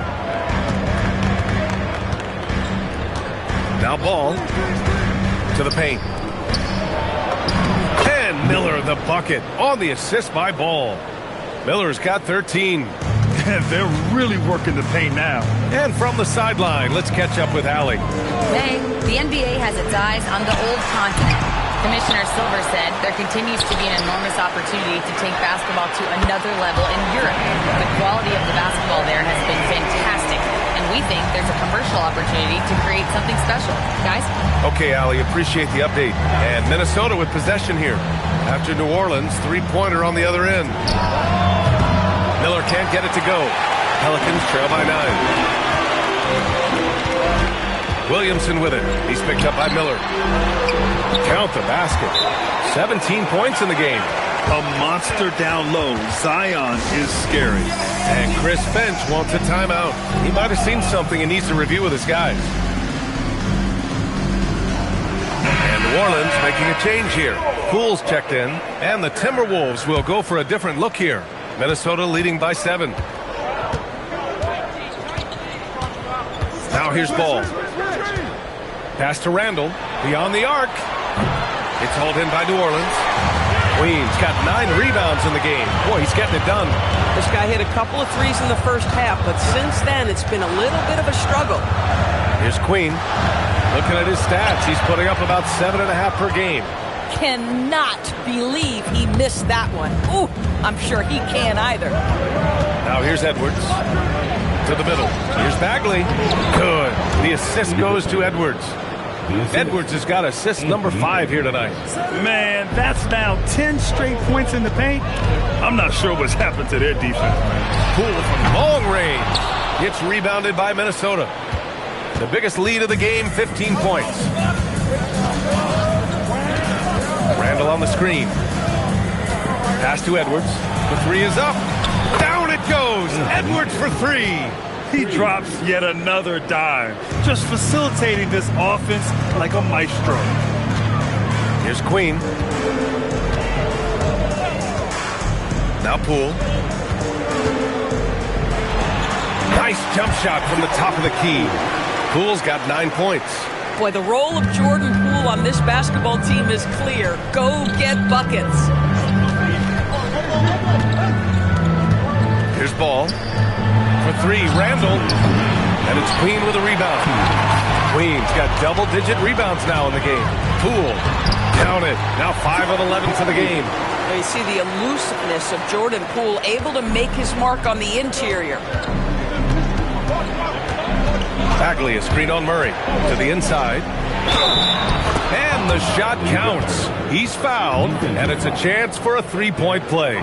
Now Ball to the paint. And Miller the bucket on the assist by Ball. Miller's got 13. They're really working the paint now. And from the sideline, let's catch up with Allie. Hey, the NBA has its eyes on the old continent. Commissioner Silver said there continues to be an enormous opportunity to take basketball to another level in Europe. The quality of the basketball there has been fantastic, and we think there's a commercial opportunity to create something special. Guys? Okay, Allie, appreciate the update. And Minnesota with possession here. After New Orleans, three-pointer on the other end. Miller can't get it to go. Pelicans trail by 9. Williamson with it. He's picked up by Miller. Count the basket. 17 points in the game. A monster down low. Zion is scary. And Chris Finch wants a timeout. He might have seen something and needs to review with his guys. And New Orleans making a change here. Poole's checked in, and the Timberwolves will go for a different look here. Minnesota leading by 7. Now here's Ball. Pass to Randall. Beyond the arc. It's hauled in by New Orleans. Queen's got 9 rebounds in the game. Boy, he's getting it done. This guy hit a couple of threes in the first half, but since then it's been a little bit of a struggle. Here's Queen. Looking at his stats, he's putting up about 7.5 per game. Cannot believe he missed that one. Ooh, I'm sure he can't either. Now here's Edwards. To the middle. Here's Bagley. Good. The assist goes to Edwards. Edwards has got assist number 5 here tonight. Man, that's now 10 straight points in the paint. I'm not sure what's happened to their defense. Poole from long range. Gets rebounded by Minnesota. The biggest lead of the game, 15 points. Randall on the screen. Pass to Edwards. The 3 is up. Down it goes. Edwards for 3. He drops yet another dime, just facilitating this offense like a maestro. Here's Queen. Now Poole. Nice jump shot from the top of the key. Poole's got 9 points. Boy, the role of Jordan Poole on this basketball team is clear. Go get buckets. Here's Ball. For 3, Randall. And it's Queen with a rebound. Queen's got double-digit rebounds now in the game. Poole. Count it. Now 5 of 11 for the game. You see the elusiveness of Jordan Poole, able to make his mark on the interior. Bagley, a screen on Murray. To the inside. And the shot counts. He's fouled, and it's a chance for a 3-point play.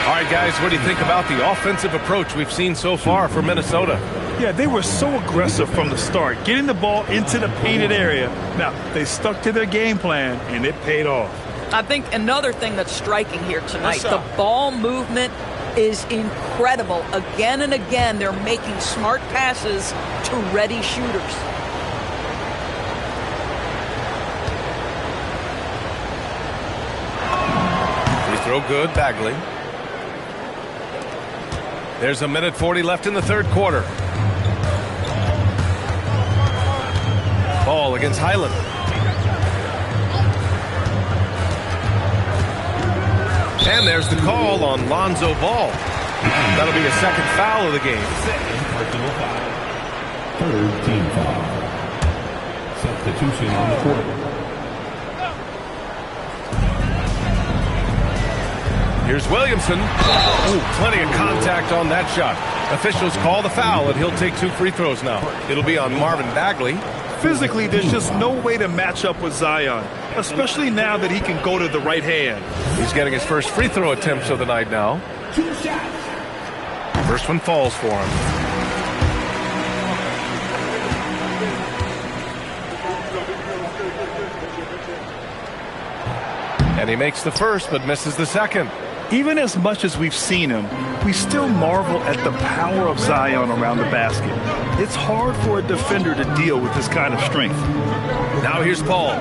All right, guys, what do you think about the offensive approach we've seen so far for Minnesota? Yeah, they were so aggressive from the start, getting the ball into the painted area. Now, they stuck to their game plan, and it paid off. I think another thing that's striking here tonight, the ball movement is incredible. Again and again, they're making smart passes to ready shooters. Free throw good, Bagley. There's 1:40 left in the third quarter. Ball against Highland. And there's the call on Lonzo Ball. That'll be a second foul of the game. Third team foul. Substitution on the court. Here's Williamson. Ooh, plenty of contact on that shot. Officials call the foul, and he'll take 2 free throws now. It'll be on Marvin Bagley. Physically, there's just no way to match up with Zion, especially now that he can go to the right hand. He's getting his first free throw attempts of the night now. First one falls for him. And he makes the first, but misses the second. Even as much as we've seen him, we still marvel at the power of Zion around the basket. It's hard for a defender to deal with this kind of strength. Now here's Paul.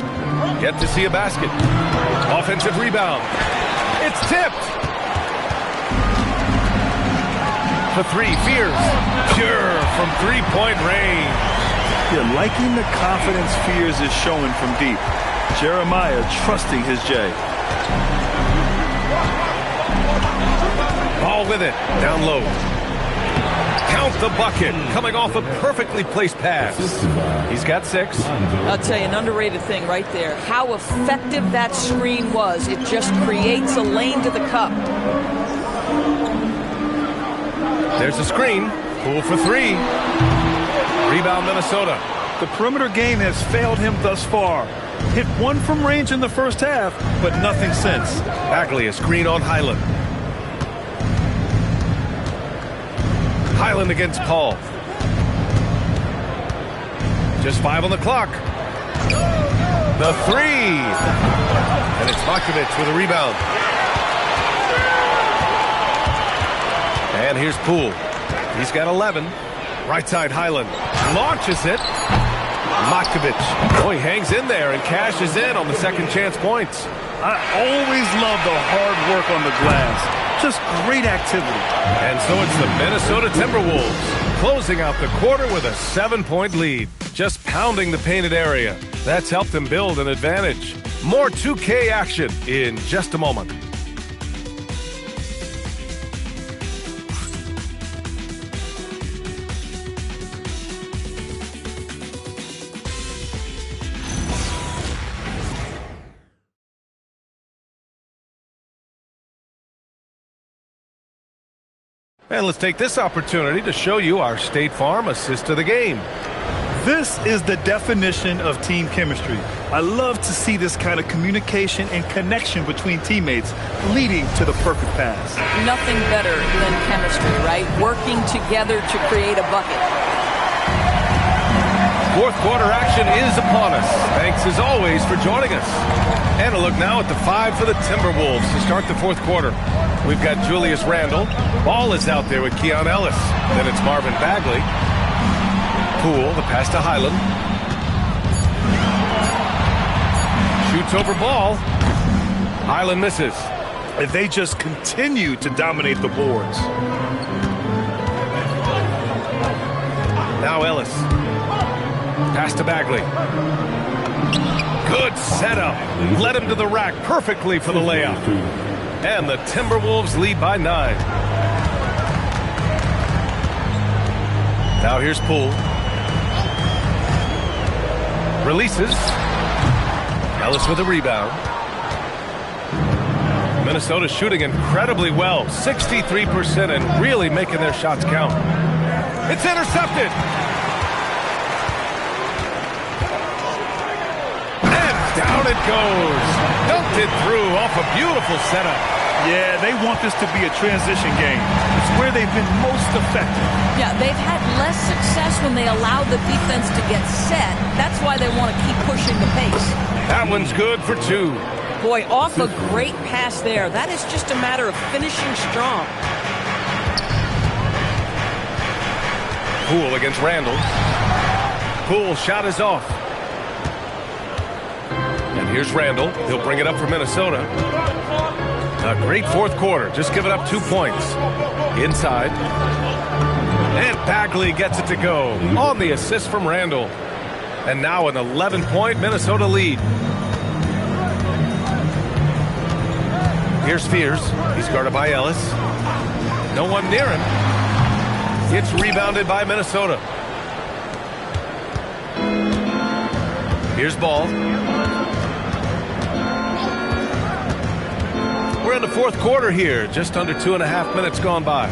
Yet to see a basket. Offensive rebound. It's tipped. For three, Fears. Pure from three-point range. Yeah, liking the confidence Fears is showing from deep. Jeremiah trusting his J. Ball with it, down low. Count the bucket, coming off a perfectly placed pass. He's got 6. I'll tell you, an underrated thing right there. How effective that screen was. It just creates a lane to the cup. There's a screen. Poole for 3. Rebound, Minnesota. The perimeter game has failed him thus far. Hit one from range in the first half, but nothing since. Bagley, a screen on Highland. Highland against Paul. Just 5 on the clock. The 3. And it's Makovich with a rebound. And here's Poole. He's got 11. Right side, Highland. Launches it. Makovich. Oh, he hangs in there and cashes in on the second chance points. I always love the hard work on the glass. Just great activity. And so it's the Minnesota Timberwolves closing out the quarter with a 7-point lead. Just pounding the painted area. That's helped them build an advantage. More 2K action in just a moment. And let's take this opportunity to show you our State Farm assist to the game. This is the definition of team chemistry. I love to see this kind of communication and connection between teammates leading to the perfect pass. Nothing better than chemistry, right? Working together to create a bucket. Fourth quarter action is upon us. Thanks as always for joining us. And a look now at the 5 for the Timberwolves to start the fourth quarter. We've got Julius Randle. Ball is out there with Keon Ellis. Then it's Marvin Bagley. Poole, the pass to Highland. Shoots over ball. Highland misses. And they just continue to dominate the boards. Now Ellis. Pass to Bagley. Good setup. Led him to the rack perfectly for the layup. And the Timberwolves lead by 9. Now here's Poole. Releases. Ellis with a rebound. Minnesota shooting incredibly well. 63% and really making their shots count. It's intercepted. Down it goes. Dunked it through off a beautiful setup. Yeah, they want this to be a transition game. It's where they've been most effective. Yeah, they've had less success when they allow the defense to get set. That's why they want to keep pushing the pace. That one's good for 2. Boy, off a great pass there. That is just a matter of finishing strong. Poole against Randle. Poole shot is off. And here's Randle. He'll bring it up for Minnesota. A great fourth quarter. Just giving up 2 points. Inside. And Bagley gets it to go on the assist from Randle. And now an 11-point Minnesota lead. Here's Fears. He's guarded by Ellis. No one near him. It's rebounded by Minnesota. Here's Ball. We're in the fourth quarter here. Just under 2.5 minutes gone by.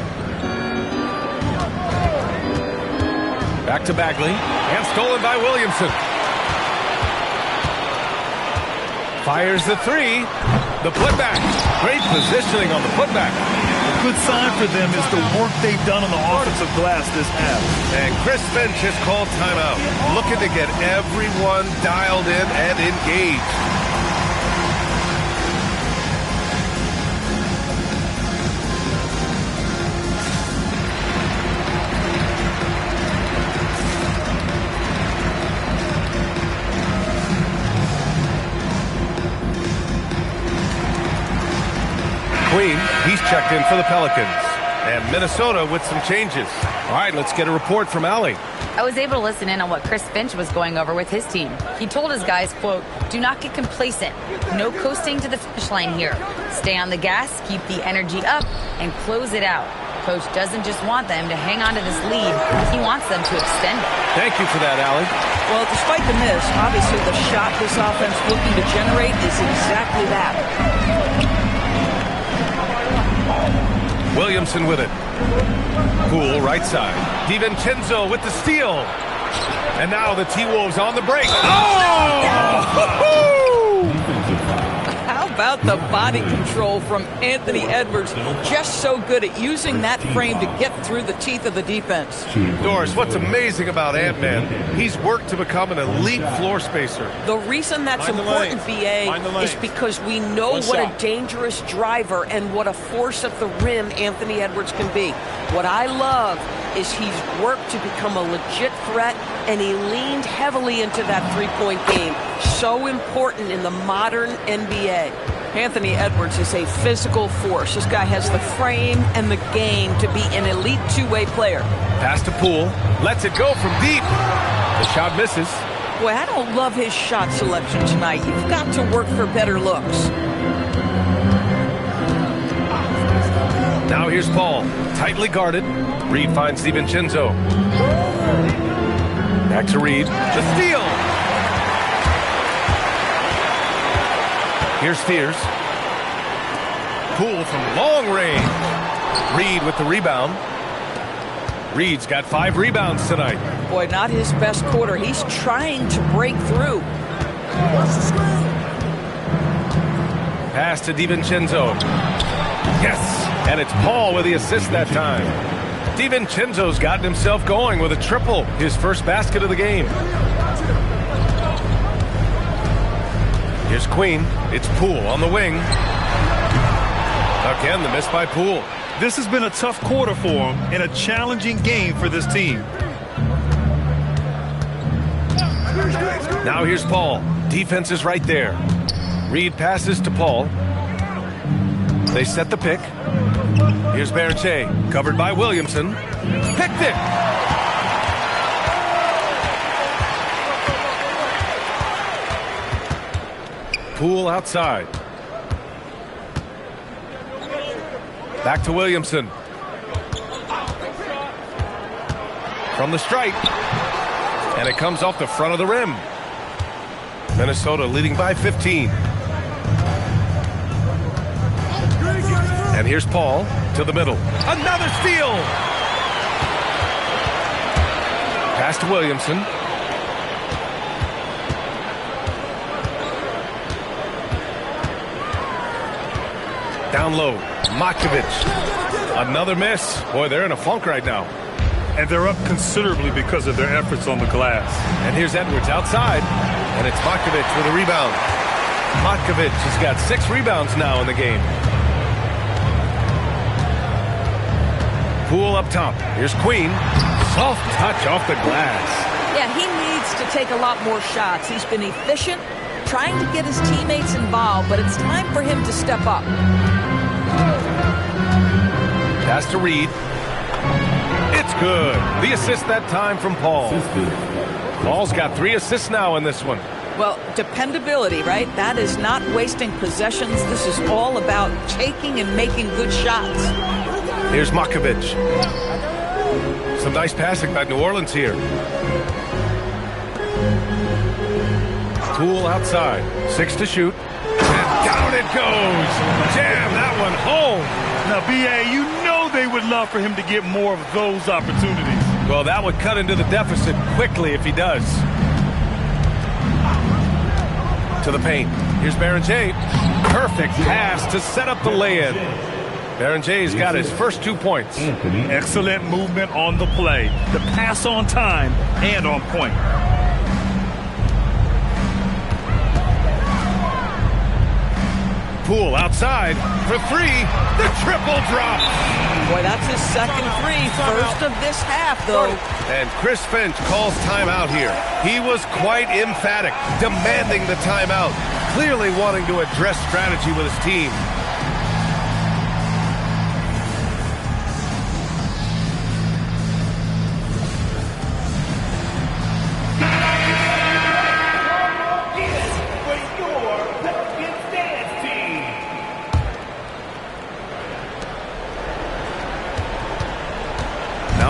Back to Bagley. And stolen by Williamson. Fires the three. The putback. Great positioning on the putback. A good sign for them is the work they've done on the offensive glass this half. And Chris Finch has called timeout, looking to get everyone dialed in and engaged. Queen, he's checked in for the Pelicans. And Minnesota with some changes. All right, let's get a report from Allie. I was able to listen in on what Chris Finch was going over with his team. He told his guys, quote, "Do not get complacent. No coasting to the finish line here. Stay on the gas, keep the energy up, and close it out." Coach doesn't just want them to hang on to this lead. He wants them to extend it. Thank you for that, Allie. Well, despite the miss, obviously the shot this offense looking to generate is exactly that. Williamson with it. Poole right side. DiVincenzo with the steal. And now the T-Wolves on the break. Oh! How about the body control from Anthony Edwards? Just so good at using that frame to get through the teeth of the defense. Doris, what's amazing about Ant-Man, he's worked to become an elite floor spacer. The reason that's important, BA, is because we know what a dangerous driver and what a force at the rim Anthony Edwards can be. What I love is he's worked to become a legit threat, and he leaned heavily into that three-point game. So important in the modern NBA. Anthony Edwards is a physical force. This guy has the frame and the game to be an elite two-way player. Pass to Poole. Lets it go from deep. The shot misses. Boy, I don't love his shot selection tonight. You've got to work for better looks. Now here's Paul. Tightly guarded. Reed finds DiVincenzo. Back to Reed. The steal. Here's Spears. Poole from long range. Reed with the rebound. Reed's got 5 rebounds tonight. Boy, not his best quarter. He's trying to break through. Pass to DiVincenzo. Yes, and it's Paul with the assist that time. DiVincenzo's gotten himself going with a triple, his first basket of the game. Here's Queen. It's Poole on the wing. Again, the miss by Poole. This has been a tough quarter for him and a challenging game for this team. Now here's Paul. Defense is right there. Reed passes to Paul. They set the pick. Here's Berche, covered by Williamson. Picked it! Poole outside. Back to Williamson. From the stripe. And it comes off the front of the rim. Minnesota leading by 15. And here's Paul to the middle. Another steal! Pass to Williamson. Down low, Matkovic. Another miss. Boy, they're in a funk right now. And they're up considerably because of their efforts on the glass. And here's Edwards outside. And it's Matkovic with a rebound. Matkovic has got 6 rebounds now in the game. Poole up top. Here's Queen. Soft touch off the glass. Yeah, he needs to take a lot more shots. He's been efficient, trying to get his teammates involved, but it's time for him to step up. Pass to Reed. It's good. The assist that time from Paul. Paul's got 3 assists now in this one. Well, dependability, right? That is not wasting possessions. This is all about taking and making good shots. Here's Matkovic. Some nice passing by New Orleans here. Poole outside. 6 to shoot. And down it goes. Jam that one home. Now, B.A., you know they would love for him to get more of those opportunities. Well, that would cut into the deficit quickly if he does. To the paint. Here's Barron-Jay. Perfect pass to set up the lay-in. Barron-Jay's got his first 2 points. Excellent movement on the play. The pass on time and on point. Poole outside for 3. The triple drop. Boy, that's his second three. First of this half, though. And Chris Finch calls timeout here. He was quite emphatic, demanding the timeout, clearly wanting to address strategy with his team.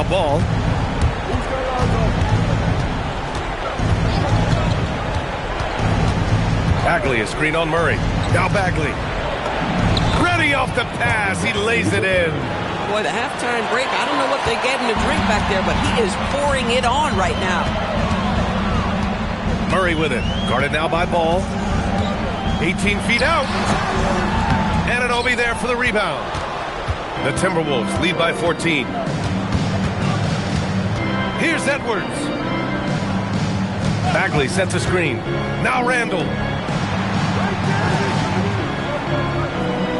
Ball. Bagley is screen on Murray. Now Bagley. Ready off the pass. He lays it in. Boy, the halftime break, I don't know what they gave him to drink back there, but he is pouring it on right now. Murray with it. Guarded now by Ball. 18 feet out. Anunoby there for the rebound. The Timberwolves lead by 14. Here's Edwards. Bagley sets a screen. Now Randall.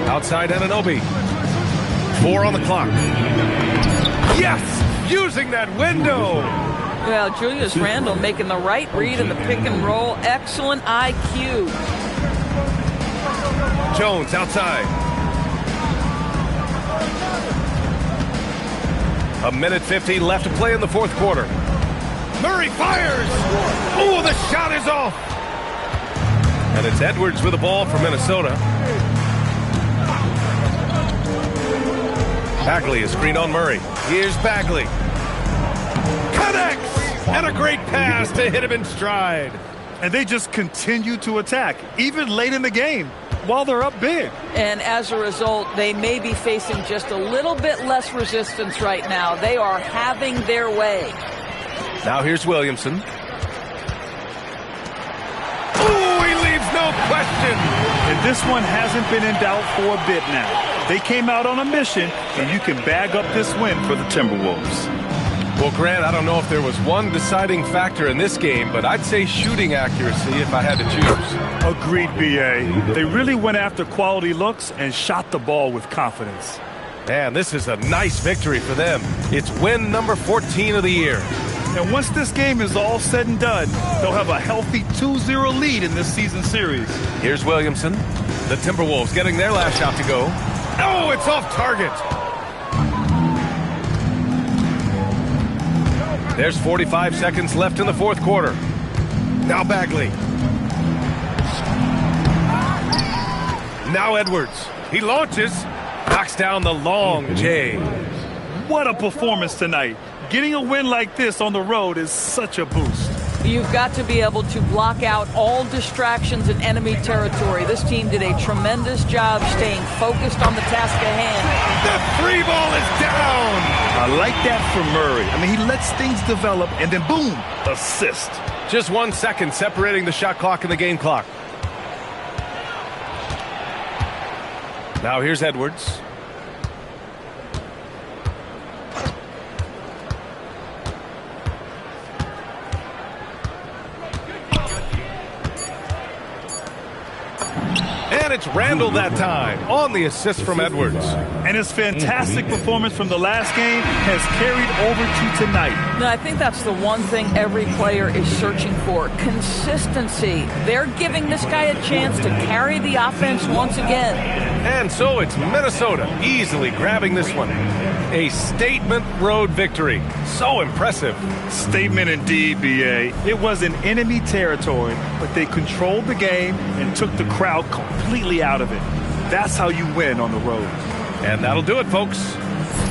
Outside Anunoby. 4 on the clock. Yes! Using that window! Well, Julius Randle making the right read in the pick and roll. Excellent IQ. Jones outside. 1:50 left to play in the fourth quarter. Murray fires! Oh, the shot is off! And it's Edwards with the ball for Minnesota. Bagley is screened on Murray. Here's Bagley. Connects! And a great pass to hit him in stride. And they just continue to attack, even late in the game, while they're up big. And as a result, they may be facing just a little bit less resistance right now. They are having their way. Now here's Williamson. Oh, he leaves no question. And this one hasn't been in doubt for a bit now. They came out on a mission, and you can bag up this win for the Timberwolves. Well, Grant, I don't know if there was one deciding factor in this game, but I'd say shooting accuracy if I had to choose. Agreed, B.A. They really went after quality looks and shot the ball with confidence. Man, this is a nice victory for them. It's win number 14 of the year. And once this game is all said and done, they'll have a healthy 2-0 lead in this season series. Here's Williamson. The Timberwolves getting their last shot to go. Oh, it's off target. There's 45 seconds left in the fourth quarter. Now Bagley. Now Edwards. He launches. Knocks down the long J. What a performance tonight. Getting a win like this on the road is such a boost. You've got to be able to block out all distractions in enemy territory. This team did a tremendous job staying focused on the task at hand. The three ball is down. I like that from Murray. I mean, he lets things develop and then boom, assist. Just 1 second separating the shot clock and the game clock. Now here's Edwards. And it's Randall that time on the assist from Edwards. And his fantastic performance from the last game has carried over to tonight. No, I think that's the one thing every player is searching for. Consistency. They're giving this guy a chance to carry the offense once again. And so it's Minnesota easily grabbing this one. A statement road victory. So impressive. Statement indeed, B.A. It was in enemy territory, but they controlled the game and took the crowd completely out of it. That's how you win on the road. And that'll do it, folks.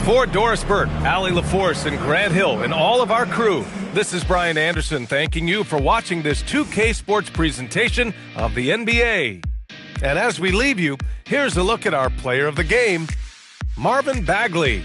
For Doris Burt, Allie LaForce, and Grant Hill, and all of our crew, this is Brian Anderson thanking you for watching this 2K Sports presentation of the NBA. And as we leave you, here's a look at our player of the game, Marvin Bagley.